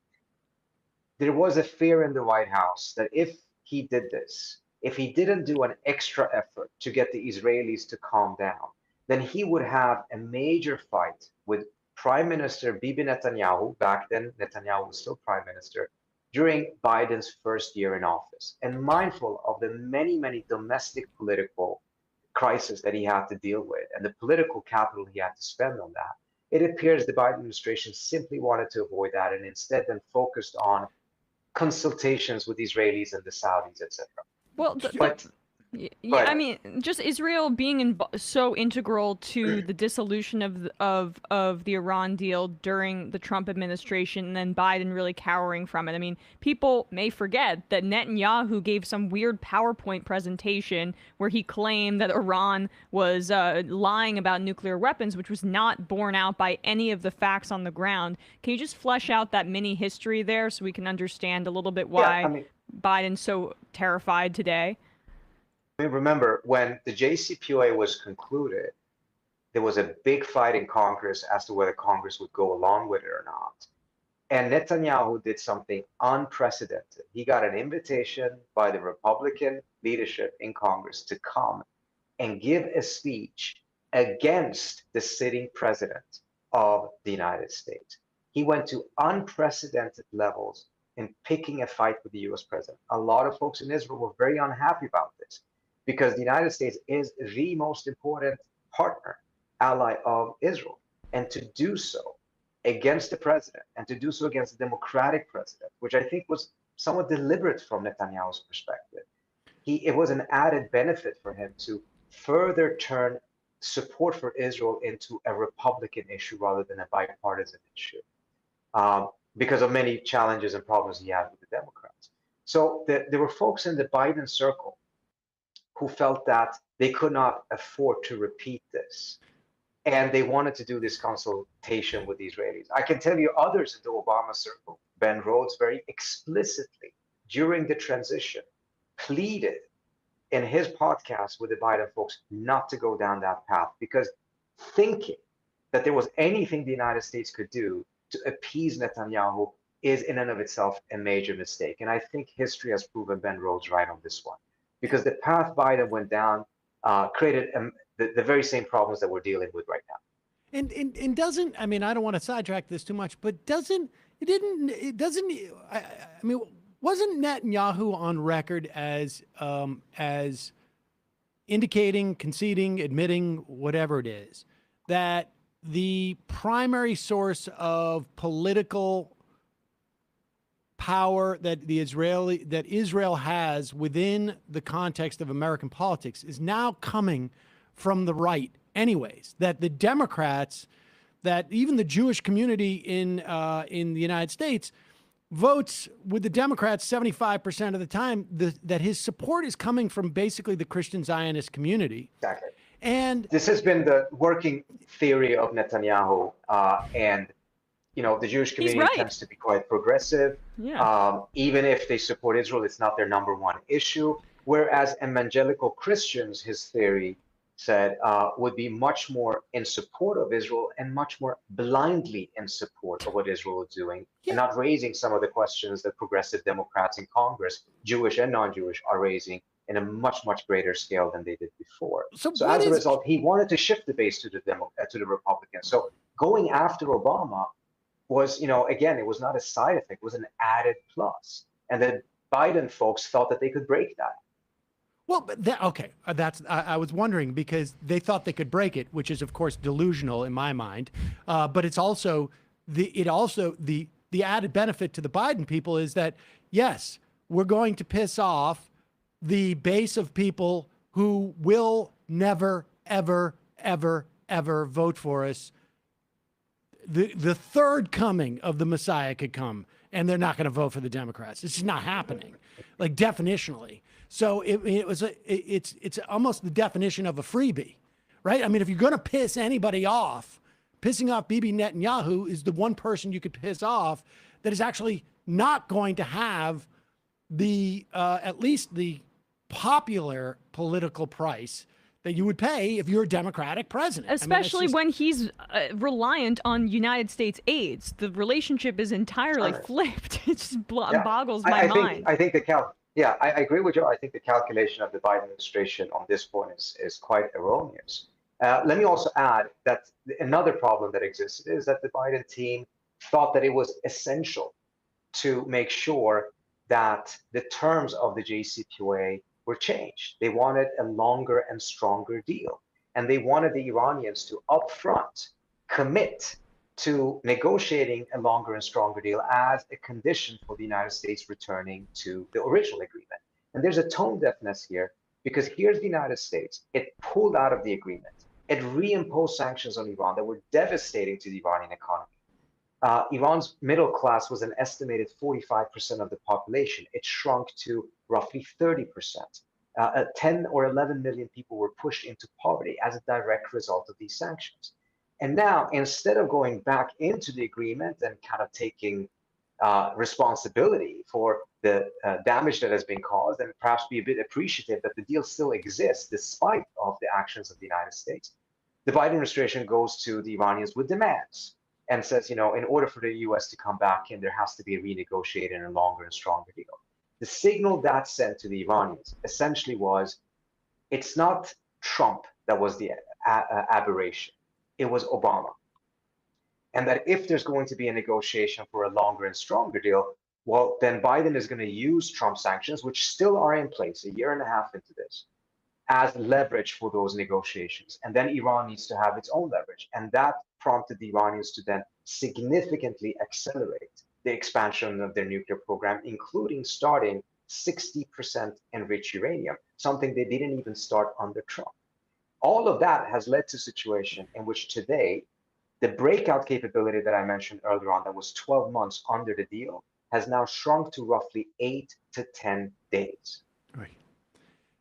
there was a fear in the White House that if he did this, if he didn't do an extra effort to get the Israelis to calm down, then he would have a major fight with Prime Minister Bibi Netanyahu. Back then, Netanyahu was still Prime Minister, during Biden's first year in office. And mindful of the many, many domestic political crises that he had to deal with and the political capital he had to spend on that, it appears the Biden administration simply wanted to avoid that and instead then focused on consultations with Israelis and the Saudis, etc. Well, yeah, I mean, just Israel being so integral to the dissolution of the Iran deal during the Trump administration, and then Biden really cowering from it. I mean, people may forget that Netanyahu gave some weird PowerPoint presentation where he claimed that Iran was lying about nuclear weapons, which was not borne out by any of the facts on the ground. Can you just flesh out that mini history there so we can understand a little bit why Biden's so terrified today? Remember, when the JCPOA was concluded, there was a big fight in Congress as to whether Congress would go along with it or not. And Netanyahu did something unprecedented. He got an invitation by the Republican leadership in Congress to come and give a speech against the sitting president of the United States. He went to unprecedented levels in picking a fight with the US president. A lot of folks in Israel were very unhappy about this because the United States is the most important partner, ally of Israel. And to do so against the president and to do so against the democratic president, which I think was somewhat deliberate from Netanyahu's perspective, it was an added benefit for him to further turn support for Israel into a Republican issue rather than a bipartisan issue, because of many challenges and problems he had with the Democrats. So there were folks in the Biden circle who felt that they could not afford to repeat this, and they wanted to do this consultation with the Israelis. I can tell you others in the Obama circle, Ben Rhodes very explicitly during the transition pleaded in his podcast with the Biden folks not to go down that path, because thinking that there was anything the United States could do to appease Netanyahu is in and of itself a major mistake. And I think history has proven Ben Rhodes right on this one, because the path Biden went down created the very same problems that we're dealing with right now. And doesn't, I mean, I don't want to sidetrack this too much, but wasn't Netanyahu on record as indicating, conceding, admitting, whatever it is, that the primary source of political power that Israel has within the context of American politics is now coming from the right anyways, that the Democrats, that even the Jewish community in the United States votes with the Democrats 75% of the time, that his support is coming from basically the Christian Zionist community. Exactly. And this has been the working theory of Netanyahu, and the Jewish community tends to be quite progressive. Yeah. Even if they support Israel, it's not their number one issue. Whereas evangelical Christians, his theory said, would be much more in support of Israel and much more blindly in support of what Israel is doing, and not raising some of the questions that progressive Democrats in Congress, Jewish and non-Jewish, are raising in a much, much greater scale than they did before. So as a result, he wanted to shift the base to the Republicans. So going after Obama was, again, it was not a side effect, it was an added plus. And the Biden folks felt that they could break that. Well, but I was wondering, because they thought they could break it, which is of course delusional in my mind. But it's also the added benefit to the Biden people is that, yes, we're going to piss off the base of people who will never, ever, ever, ever vote for us. The third coming of the Messiah could come, and they're not going to vote for the Democrats. It's just not happening, like definitionally. So it's almost the definition of a freebie, right? I mean, if you're going to piss anybody off, pissing off Bibi Netanyahu is the one person you could piss off that is actually not going to have the at least the popular political price that you would pay if you're a Democratic president. Especially when he's reliant on United States aids. The relationship is entirely flipped. It just boggles my mind. I agree with you. I think the calculation of the Biden administration on this point is quite erroneous. Let me also add that another problem that existed is that the Biden team thought that it was essential to make sure that the terms of the JCPOA were changed. They wanted a longer and stronger deal. And they wanted the Iranians to upfront commit to negotiating a longer and stronger deal as a condition for the United States returning to the original agreement. And there's a tone deafness here, because here's the United States. It pulled out of the agreement. It reimposed sanctions on Iran that were devastating to the Iranian economy. Iran's middle class was an estimated 45% of the population. It shrunk to roughly 30%. 10 or 11 million people were pushed into poverty as a direct result of these sanctions. And now, instead of going back into the agreement and kind of taking responsibility for the damage that has been caused, and perhaps be a bit appreciative that the deal still exists despite of the actions of the United States, the Biden administration goes to the Iranians with demands and says, in order for the US to come back in, there has to be a renegotiated and longer and stronger deal. The signal that sent to the Iranians essentially was, it's not Trump that was the aberration. It was Obama. And that if there's going to be a negotiation for a longer and stronger deal, well, then Biden is going to use Trump sanctions, which still are in place a year and a half into this, as leverage for those negotiations. And then Iran needs to have its own leverage. And that prompted the Iranians to then significantly accelerate the expansion of their nuclear program, including starting 60% enriched uranium, something they didn't even start under Trump. All of that has led to a situation in which today, the breakout capability that I mentioned earlier on that was 12 months under the deal has now shrunk to roughly 8 to 10 days. Right.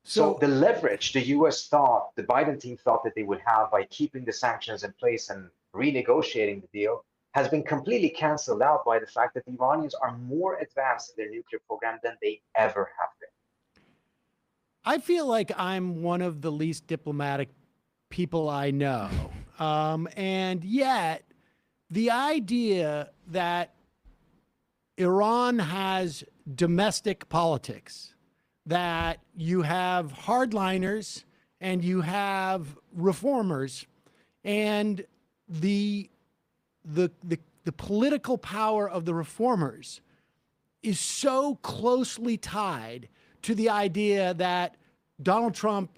So the leverage the US thought, the Biden team thought that they would have by keeping the sanctions in place and renegotiating the deal has been completely canceled out by the fact that the Iranians are more advanced in their nuclear program than they ever have been. I feel like I'm one of the least diplomatic people I know. And yet, the idea that Iran has domestic politics, that you have hardliners and you have reformers, and the political power of the reformers is so closely tied to the idea that Donald Trump,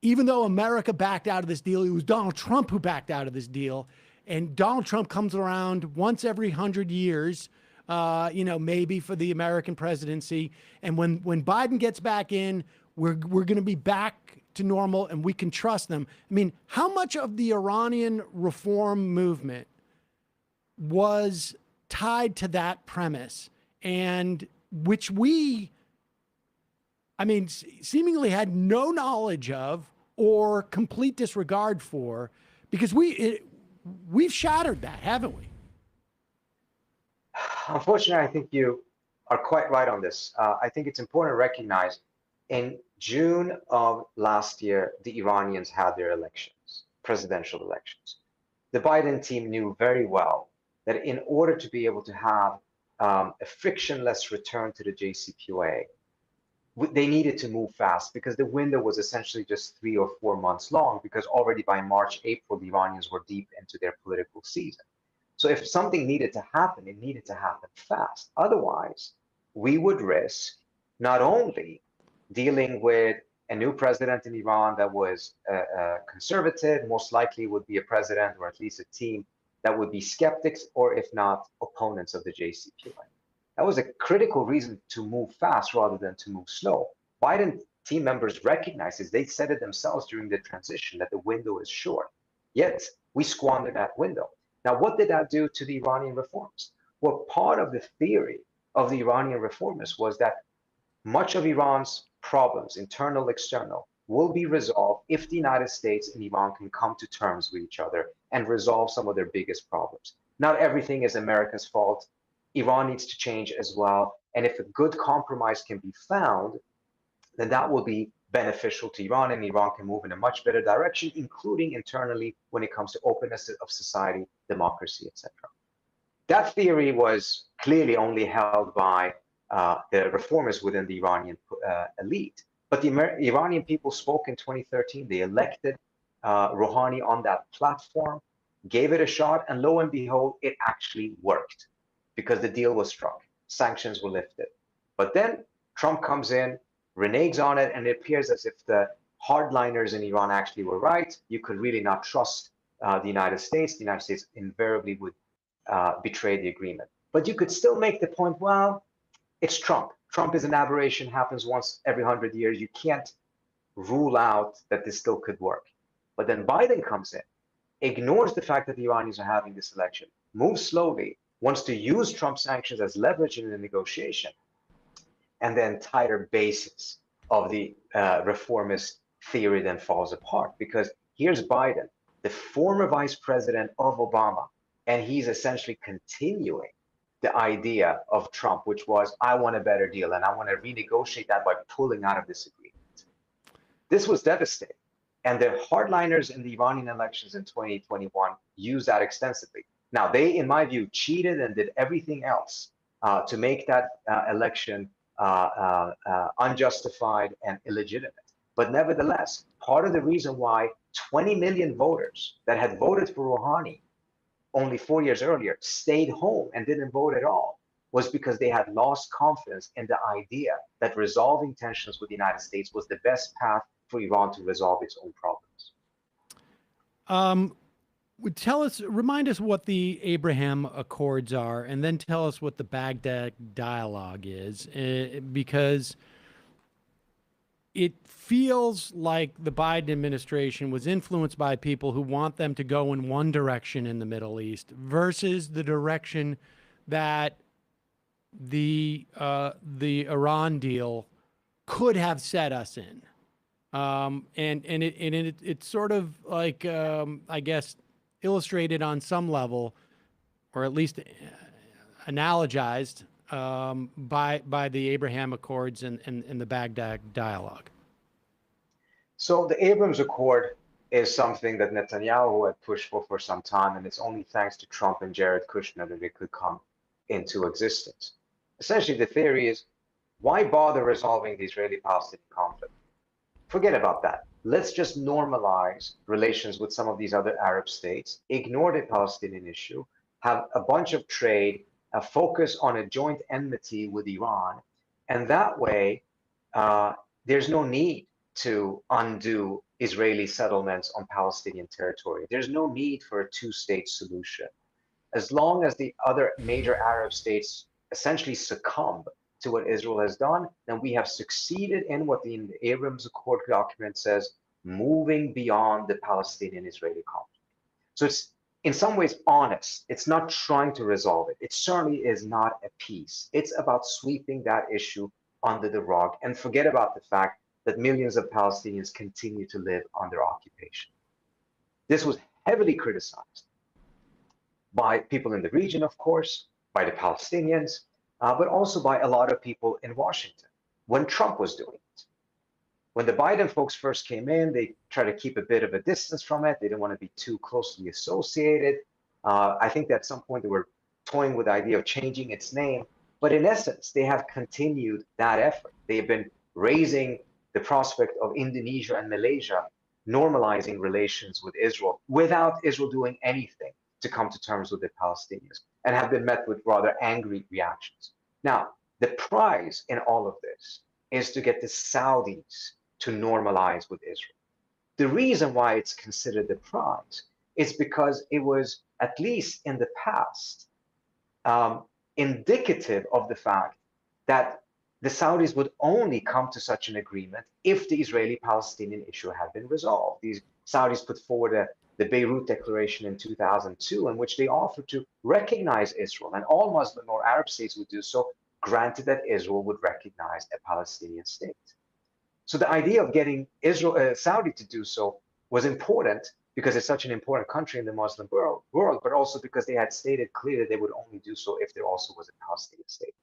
even though America backed out of this deal, it was Donald Trump who backed out of this deal. And Donald Trump comes around once every 100 years, maybe for the American presidency. And when Biden gets back in, we're going to be back to normal and we can trust them. I mean, how much of the Iranian reform movement was tied to that premise, and which we, seemingly had no knowledge of or complete disregard for, because we've shattered that, haven't we? Unfortunately, I think you are quite right on this. I think it's important to recognize in June of last year, the Iranians had their elections, presidential elections. The Biden team knew very well that in order to be able to have a frictionless return to the JCPOA, they needed to move fast because the window was essentially just 3 or 4 months long, because already by March, April, the Iranians were deep into their political season. So if something needed to happen, it needed to happen fast. Otherwise, we would risk not only dealing with a new president in Iran that was conservative, most likely would be a president or at least a team that would be skeptics or if not opponents of the JCPOA. That was a critical reason to move fast rather than to move slow. Biden team members recognized this. They said it themselves during the transition that the window is short. Yet we squandered that window. Now, what did that do to the Iranian reformers? Well, part of the theory of the Iranian reformers was that much of Iran's problems, internal, external, will be resolved if the United States and Iran can come to terms with each other and resolve some of their biggest problems. Not everything is America's fault. Iran needs to change as well. And if a good compromise can be found, then that will be beneficial to Iran, and Iran can move in a much better direction, including internally when it comes to openness of society, democracy, etc. That theory was clearly only held by the reformers within the Iranian elite. But the Iranian people spoke in 2013. They elected Rouhani on that platform, gave it a shot, and lo and behold, it actually worked because the deal was struck. Sanctions were lifted. But then Trump comes in, reneges on it, and it appears as if the hardliners in Iran actually were right. You could really not trust the United States. The United States invariably would betray the agreement. But you could still make the point, well, it's Trump. Trump is an aberration, happens once every 100 years. You can't rule out that this still could work. But then Biden comes in, ignores the fact that the Iranians are having this election, moves slowly, wants to use Trump sanctions as leverage in the negotiation, and the entire basis of the reformist theory then falls apart, because here's Biden, the former vice president of Obama, and he's essentially continuing the idea of Trump, which was, I want a better deal, and I want to renegotiate that by pulling out of this agreement. This was devastating. And the hardliners in the Iranian elections in 2021 used that extensively. Now, they, in my view, cheated and did everything else to make that election unjustified and illegitimate. But nevertheless, part of the reason why 20 million voters that had voted for Rouhani only 4 years earlier stayed home and didn't vote at all was because they had lost confidence in the idea that resolving tensions with the United States was the best path for Iran to resolve its own problems. Remind us what the Abraham Accords are, and then tell us what the Baghdad Dialogue is, because it feels like the Biden administration was influenced by people who want them to go in one direction in the Middle East versus the direction that the Iran deal could have set us in. It's sort of like, I guess, illustrated on some level, or at least analogized by the Abraham Accords and the Baghdad Dialogue. So the Abraham Accord is something that Netanyahu had pushed for some time, and it's only thanks to Trump and Jared Kushner that it could come into existence. Essentially, the theory is, why bother resolving the Israeli-Palestinian conflict? Forget about that. Let's just normalize relations with some of these other Arab states, ignore the Palestinian issue, have a bunch of trade, focus on a joint enmity with Iran, and that way there's no need to undo Israeli settlements on Palestinian territory. There's no need for a two-state solution. As long as the other major Arab states essentially succumb to what Israel has done, then we have succeeded in what the Abraham Accord document says, moving beyond the Palestinian-Israeli conflict. So it's in some ways honest. It's not trying to resolve it. It certainly is not a peace. It's about sweeping that issue under the rug and forget about the fact that millions of Palestinians continue to live under occupation. This was heavily criticized by people in the region, of course, by the Palestinians, but also by a lot of people in Washington when Trump was doing it. When the Biden folks first came in, they tried to keep a bit of a distance from it. They didn't want to be too closely associated. I think that at some point they were toying with the idea of changing its name. But in essence, they have continued that effort. They have been raising the prospect of Indonesia and Malaysia normalizing relations with Israel without Israel doing anything to come to terms with the Palestinians, and have been met with rather angry reactions. Now, the prize in all of this is to get the Saudis to normalize with Israel. The reason why it's considered the prize is because it was, at least in the past, indicative of the fact that the Saudis would only come to such an agreement if the Israeli-Palestinian issue had been resolved. These Saudis put forward the Beirut Declaration in 2002, in which they offered to recognize Israel, and all Muslim or Arab states would do so, granted that Israel would recognize a Palestinian state. So the idea of getting Saudi to do so was important because it's such an important country in the Muslim world, but also because they had stated clearly they would only do so if there also was a Palestinian state.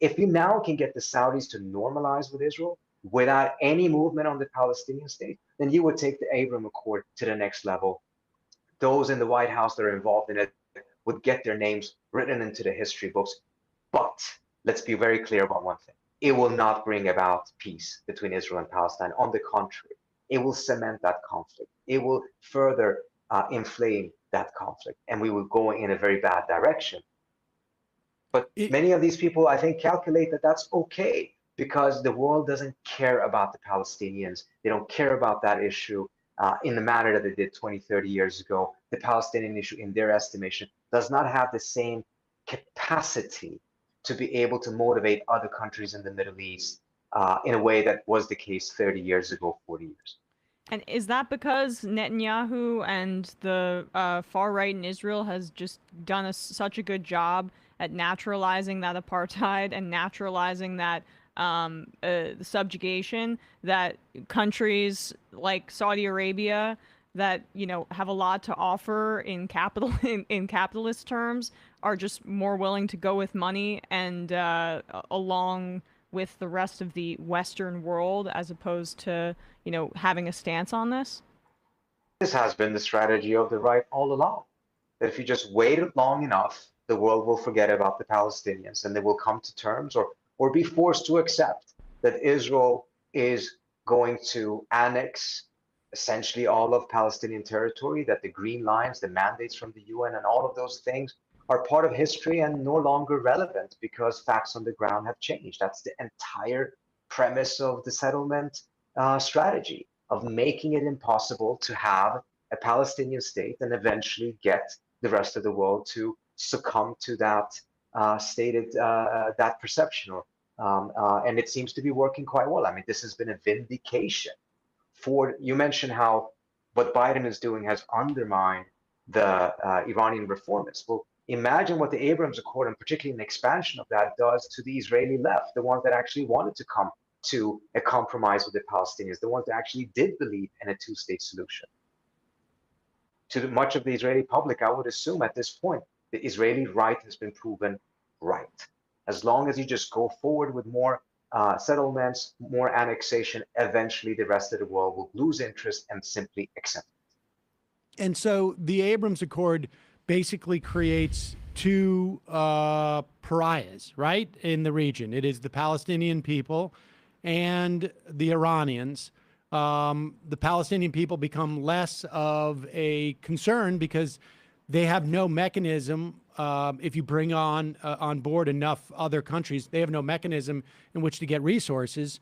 If you now can get the Saudis to normalize with Israel without any movement on the Palestinian state, then you would take the Abraham Accord to the next level. Those in the White House that are involved in it would get their names written into the history books. But let's be very clear about one thing. It will not bring about peace between Israel and Palestine. On the contrary, it will cement that conflict. It will further inflame that conflict, and we will go in a very bad direction. But many of these people, I think, calculate that that's okay because the world doesn't care about the Palestinians. They don't care about that issue in the manner that they did 20, 30 years ago. The Palestinian issue, in their estimation, does not have the same capacity to be able to motivate other countries in the Middle East in a way that was the case 30 years ago, 40 years. And is that because Netanyahu and the far right in Israel has just done such a good job at naturalizing that apartheid and naturalizing that subjugation, that countries like Saudi Arabia that, you know, have a lot to offer in capitalist terms are just more willing to go with money and along with the rest of the Western world as opposed to, you know, having a stance on this? This has been the strategy of the right all along. That if you just wait long enough, the world will forget about the Palestinians and they will come to terms or be forced to accept that Israel is going to annex essentially all of Palestinian territory, that the green lines, the mandates from the UN, and all of those things are part of history and no longer relevant because facts on the ground have changed. That's the entire premise of the settlement strategy, of making it impossible to have a Palestinian state and eventually get the rest of the world to succumb to that that perception. And it seems to be working quite well. I mean, this has been a vindication for, you mentioned how what Biden is doing has undermined the Iranian reformists. Well, imagine what the Abraham Accord, and particularly an expansion of that, does to the Israeli left, the ones that actually wanted to come to a compromise with the Palestinians, the ones that actually did believe in a two-state solution. To much of the Israeli public, I would assume at this point, the Israeli right has been proven right. As long as you just go forward with more settlements, more annexation, eventually the rest of the world will lose interest and simply accept it. And so the Abrams Accord basically creates two pariahs, right, in the region. It is the Palestinian people and the Iranians. The Palestinian people become less of a concern because they have no mechanism. If you bring on board enough other countries, they have no mechanism in which to get resources.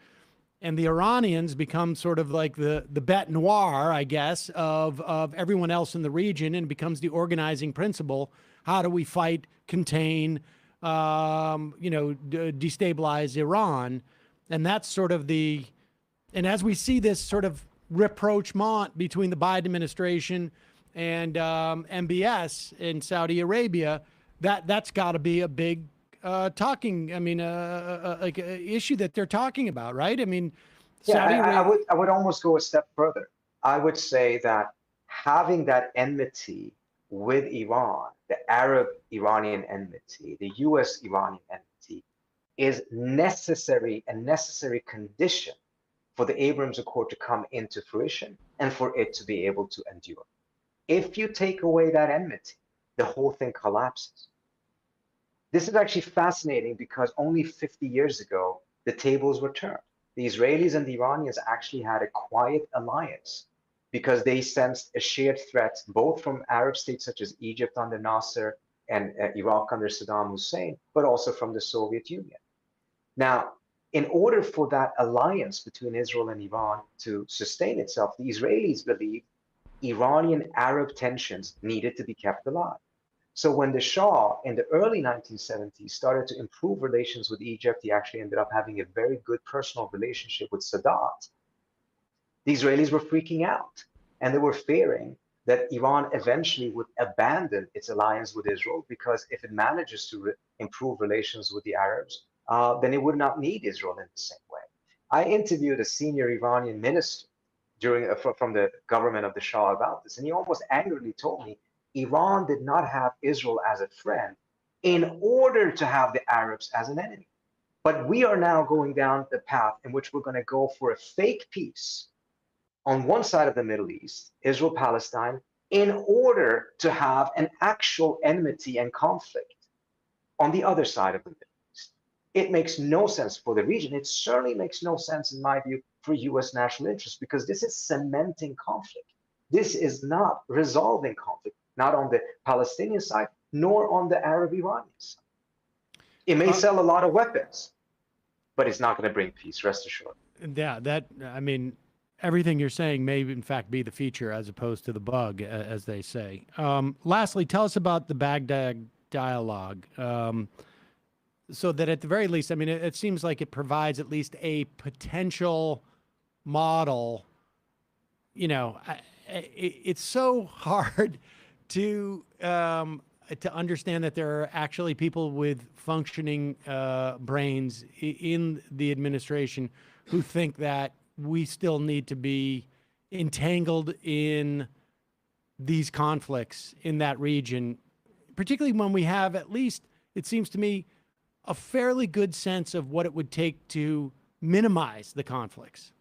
And the Iranians become sort of like the bête noire, I guess, of everyone else in the region, and becomes the organizing principle. How do we fight, contain, destabilize Iran? And that's sort of and as we see this sort of rapprochement between the Biden administration and MBS in Saudi Arabia, that's got to be a big issue that they're talking about, right? I mean, Saudi Arabia. I would almost go a step further. I would say that having that enmity with Iran, the Arab-Iranian enmity, the U.S.-Iranian enmity, is a necessary condition for the Abrams Accord to come into fruition and for it to be able to endure. If you take away that enmity, the whole thing collapses. This is actually fascinating because only 50 years ago, the tables were turned. The Israelis and the Iranians actually had a quiet alliance because they sensed a shared threat, both from Arab states such as Egypt under Nasser and Iraq under Saddam Hussein, but also from the Soviet Union. Now, in order for that alliance between Israel and Iran to sustain itself, the Israelis believed Iranian-Arab tensions needed to be kept alive. So when the Shah in the early 1970s started to improve relations with Egypt, he actually ended up having a very good personal relationship with Sadat. The Israelis were freaking out, and they were fearing that Iran eventually would abandon its alliance with Israel, because if it manages to improve relations with the Arabs, then it would not need Israel in the same way. I interviewed a senior Iranian minister from the government of the Shah about this, and he almost angrily told me Iran did not have Israel as a friend in order to have the Arabs as an enemy. But we are now going down the path in which we're going to go for a fake peace on one side of the Middle East, Israel-Palestine, in order to have an actual enmity and conflict on the other side of the Middle East. It makes no sense for the region. It certainly makes no sense, in my view, for U.S. national interest, because this is cementing conflict. This is not resolving conflict, not on the Palestinian side, nor on the Arab-Iranian side. It may sell a lot of weapons, but it's not going to bring peace, rest assured. Yeah, everything you're saying may in fact be the feature as opposed to the bug, as they say. Lastly, tell us about the Baghdad dialogue. So that at the very least, it seems like it provides at least a potential model. It's so hard to understand that there are actually people with functioning brains in the administration who think that we still need to be entangled in these conflicts in that region, particularly when we have, at least it seems to me, a fairly good sense of what it would take to minimize the conflicts.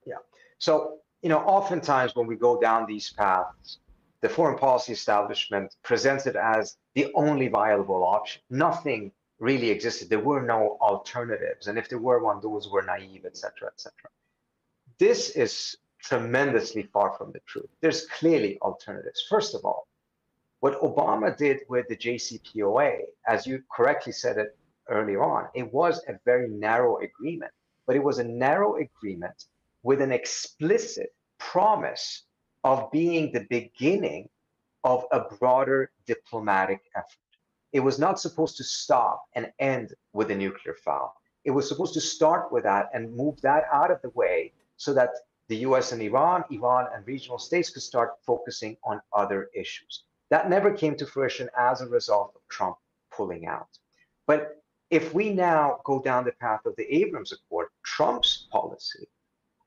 Yeah. So, oftentimes when we go down these paths, the foreign policy establishment presents it as the only viable option. Nothing really existed. There were no alternatives. And if there were one, those were naive, et cetera, et cetera. this is tremendously far from the truth. There's clearly alternatives. First of all, what Obama did with the JCPOA, as you correctly said it earlier on, it was a very narrow agreement, but it was a narrow agreement with an explicit promise of being the beginning of a broader diplomatic effort. It was not supposed to stop and end with a nuclear file. It was supposed to start with that and move that out of the way so that the US and Iran and regional states could start focusing on other issues. That never came to fruition as a result of Trump pulling out. But if we now go down the path of the Abrams Accord, Trump's policy,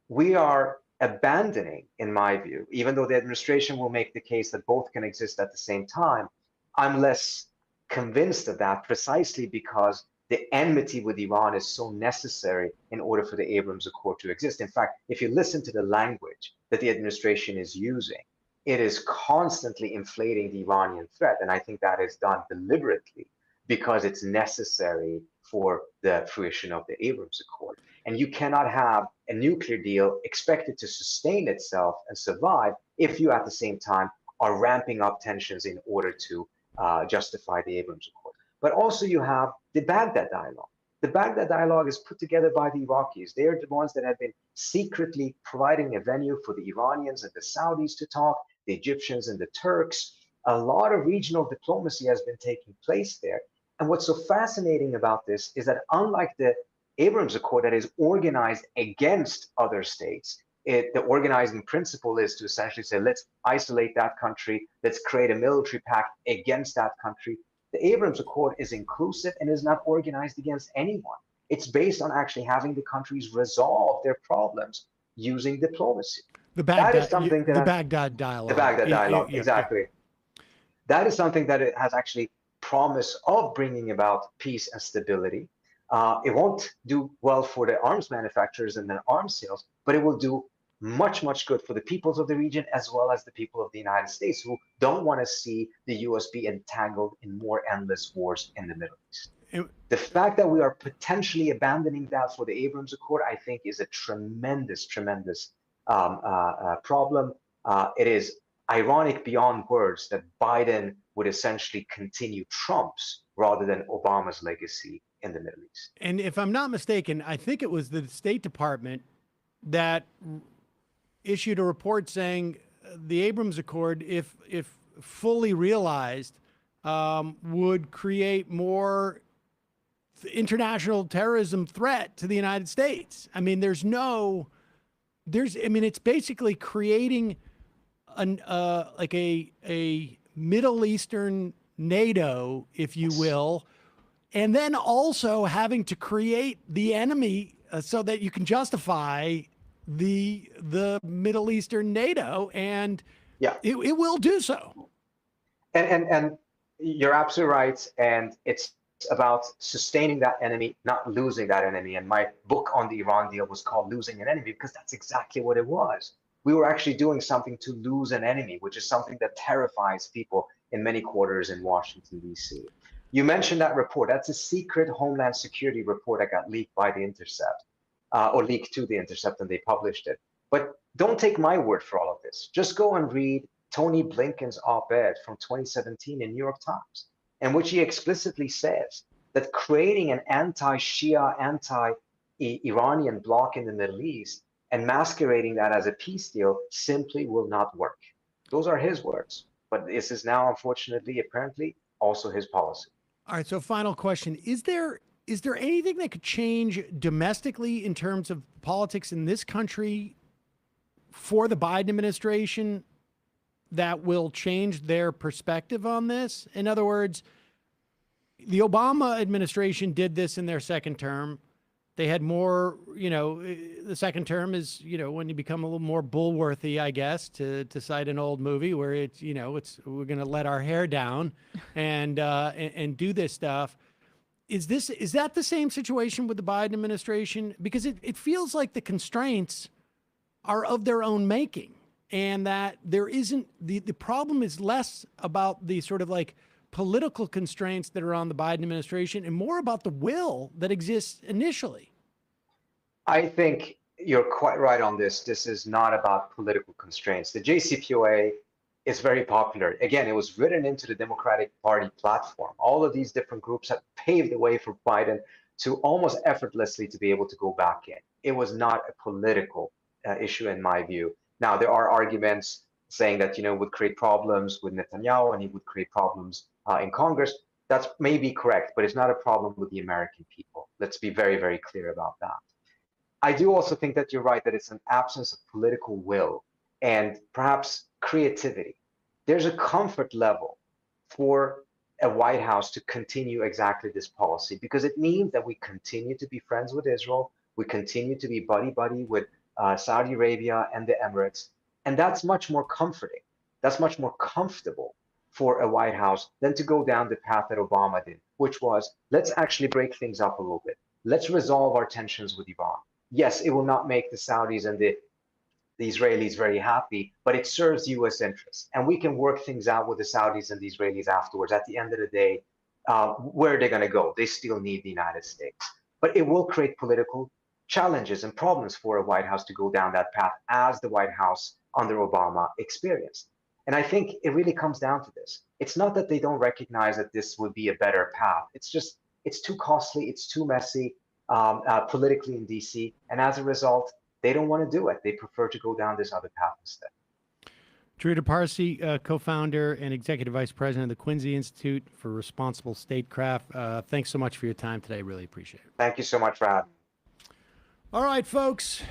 we are abandoning, in my view, even though the administration will make the case that both can exist at the same time, I'm less convinced of that precisely because the enmity with Iran is so necessary in order for the Abrams Accord to exist. In fact, if you listen to the language that the administration is using, it is constantly inflating the Iranian threat. And I think that is done deliberately because it's necessary for the fruition of the Abrams Accord. And you cannot have a nuclear deal expected to sustain itself and survive if you at the same time are ramping up tensions in order to justify the Abrams Accord. But also you have the Baghdad dialogue. The Baghdad dialogue is put together by the Iraqis. They are the ones that have been secretly providing a venue for the Iranians and the Saudis to talk, the Egyptians and the Turks. A lot of regional diplomacy has been taking place there. And what's so fascinating about this is that unlike the Abrams Accord that is organized against other states, the organizing principle is to essentially say, let's isolate that country, let's create a military pact against that country. The Abrams Accord is inclusive and is not organized against anyone. It's based on actually having the countries resolve their problems using diplomacy. The Baghdad, that is something that the Baghdad dialogue. The Baghdad dialogue, Yeah. exactly. That is something that it has actually promise of bringing about peace and stability. It won't do well for the arms manufacturers and the arms sales, but it will do much, much good for the peoples of the region as well as the people of the United States who don't want to see the US be entangled in more endless wars in the Middle East. The fact that we are potentially abandoning that for the Abrams Accord, I think, is a tremendous, tremendous problem. It is ironic beyond words that Biden would essentially continue Trump's rather than Obama's legacy in the Middle East. And if I'm not mistaken, I think it was the State Department that issued a report saying the Abrams Accord, if fully realized, would create more international terrorism threat to the United States. I mean, it's basically creating like a Middle Eastern NATO, if you will, and then also having to create the enemy so that you can justify the Middle Eastern NATO, and yeah, it will do so. And you're absolutely right. And it's about sustaining that enemy, not losing that enemy. And my book on the Iran deal was called Losing an Enemy, because that's exactly what it was. We were actually doing something to lose an enemy, which is something that terrifies people in many quarters in Washington, D.C. You mentioned that report. That's a secret Homeland Security report that got leaked by The Intercept, or leaked to The Intercept, and they published it. But don't take my word for all of this. Just go and read Tony Blinken's op-ed from 2017 in New York Times, in which he explicitly says that creating an anti-Shia, anti-Iranian bloc in the Middle East and masquerading that as a peace deal simply will not work. Those are his words. But this is now, unfortunately, apparently, also his policy. All right, so final question. Is there anything that could change domestically in terms of politics in this country for the Biden administration that will change their perspective on this? In other words, the Obama administration did this in their second term. They had more, the second term is, when you become a little more bullworthy, I guess, to cite an old movie where it's we're going to let our hair down and do this stuff. Is that the same situation with the Biden administration? Because it feels like the constraints are of their own making, and that there isn't the problem is less about the sort of like political constraints that are on the Biden administration and more about the will that exists initially. I think you're quite right on this. This is not about political constraints. The JCPOA is very popular. Again, it was written into the Democratic Party platform. All of these different groups have paved the way for Biden to almost effortlessly to be able to go back in. It was not a political issue in my view. Now, there are arguments saying that, you know, would create problems with Netanyahu and he would create problems in Congress. That's maybe correct, but it's not a problem with the American people. Let's be very, very clear about that. I do also think that you're right, that it's an absence of political will and perhaps creativity. There's a comfort level for a White House to continue exactly this policy because it means that we continue to be friends with Israel, we continue to be buddy-buddy with Saudi Arabia and the Emirates, and that's much more comforting. That's much more comfortable for a White House than to go down the path that Obama did, which was, let's actually break things up a little bit. Let's resolve our tensions with Iran. Yes, it will not make the Saudis and the Israelis very happy, but it serves U.S. interests. And we can work things out with the Saudis and the Israelis afterwards. At the end of the day, where are they going to go? They still need the United States. But it will create political challenges and problems for a White House to go down that path, as the White House under Obama experienced. And I think it really comes down to this. It's not that they don't recognize that this would be a better path. It's just, it's too costly, it's too messy politically in DC. And as a result, they don't want to do it. They prefer to go down this other path instead. Trita Parsi, co-founder and executive vice president of the Quincy Institute for Responsible Statecraft. Thanks so much for your time today. Really appreciate it. Thank you so much for having me. All right, folks.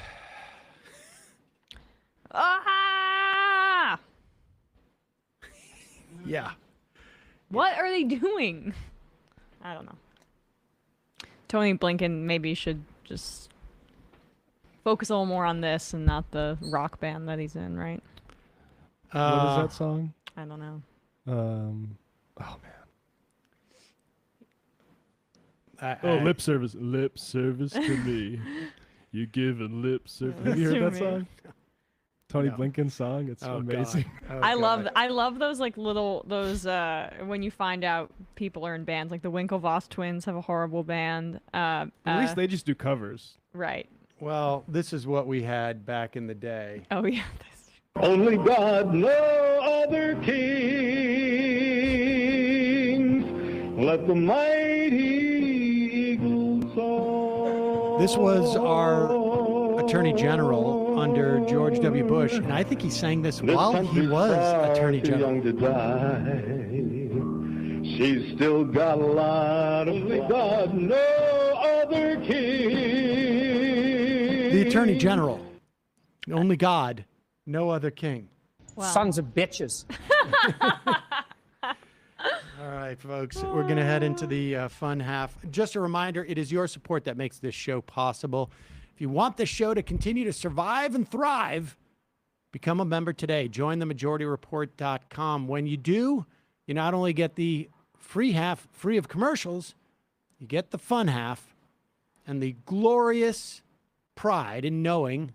Ah! Yeah. What are they doing? I don't know. Tony Blinken maybe should just focus a little more on this and not the rock band that he's in, right? What is that song? I don't know. Oh man. Lip service. Lip service to me. You giving lip service. Have you heard that song? Tony Blinken's song. It's amazing. I love those like little when you find out people are in bands, like the Winklevoss twins have a horrible band. At least they just do covers. Right. Well, this is what we had back in the day. Oh yeah. Only God, no other kings. Let the mighty eagles soar. This was our Attorney General under George W. Bush, and I think he sang this while he was Attorney General. Young to die. She's still got a lot of God, no other king. The Attorney General, only God, no other king. Wow. Sons of bitches. All right, folks, we're going to head into the fun half. Just a reminder, it is your support that makes this show possible. If you want this show to continue to survive and thrive, become a member today. Join themajorityreport.com. When you do, you not only get the free half free of commercials, you get the fun half and the glorious pride in knowing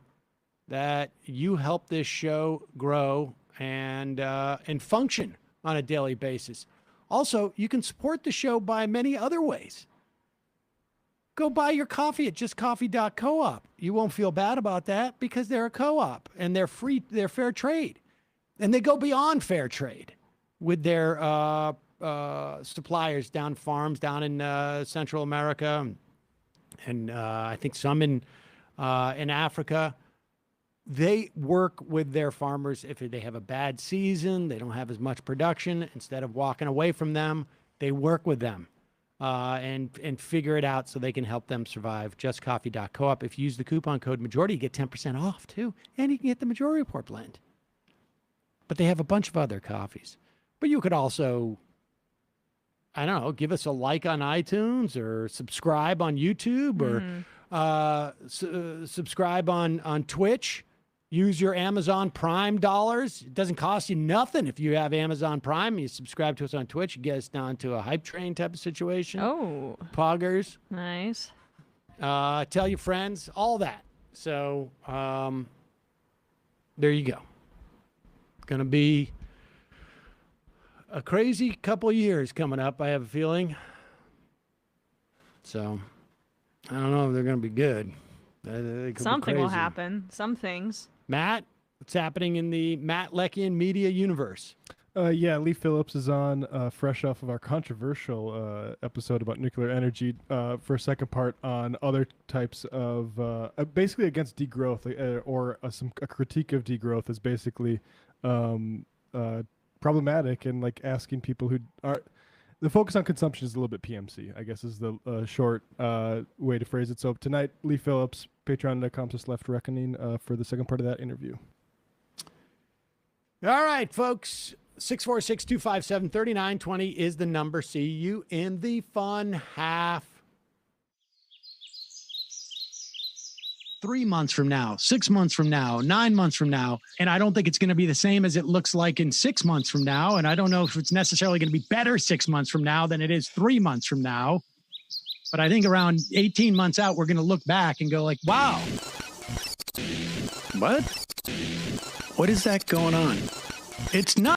that you help this show grow and function on a daily basis. Also, you can support the show by many other ways. Go buy your coffee at justcoffee.coop. You won't feel bad about that because they're a co-op and they're free, they're fair trade. And they go beyond fair trade with their suppliers down farms down in Central America and I think some in Africa. They work with their farmers. If they have a bad season, they don't have as much production. Instead of walking away from them, they work with them and figure it out so they can help them survive. JustCoffee.coop. If you use the coupon code Majority, you get 10% off too, and you can get the Majority Report blend. But they have a bunch of other coffees. But you could also, I don't know, give us a like on iTunes or subscribe on YouTube or subscribe on Twitch. Use your Amazon Prime dollars. It doesn't cost you nothing if you have Amazon Prime. You subscribe to us on Twitch. You get us down to a hype train type of situation. Oh. Poggers. Nice. Tell your friends, all that. So there you go. Going to be a crazy couple years coming up, I have a feeling. So I don't know if they're going to be good. Something will happen. Some things. Matt, what's happening in the Matt Leckian media universe? Yeah, Lee Phillips is on, fresh off of our controversial episode about nuclear energy, for a second part on other types of, basically against degrowth, or a critique of degrowth is basically problematic, and like asking people who are, the focus on consumption is a little bit PMC, I guess is the short way to phrase it. So tonight, Lee Phillips, patreon.com/leftreckoning for the second part of that interview. All right, folks. 646-257-3920 is the number. See you in the fun half. 3 months from now, 6 months from now, 9 months from now. And I don't think it's going to be the same as it looks like in 6 months from now. And I don't know if it's necessarily going to be better 6 months from now than it is 3 months from now. But I think around 18 months out, we're going to look back and go like, wow. What? What is that going on? It's not.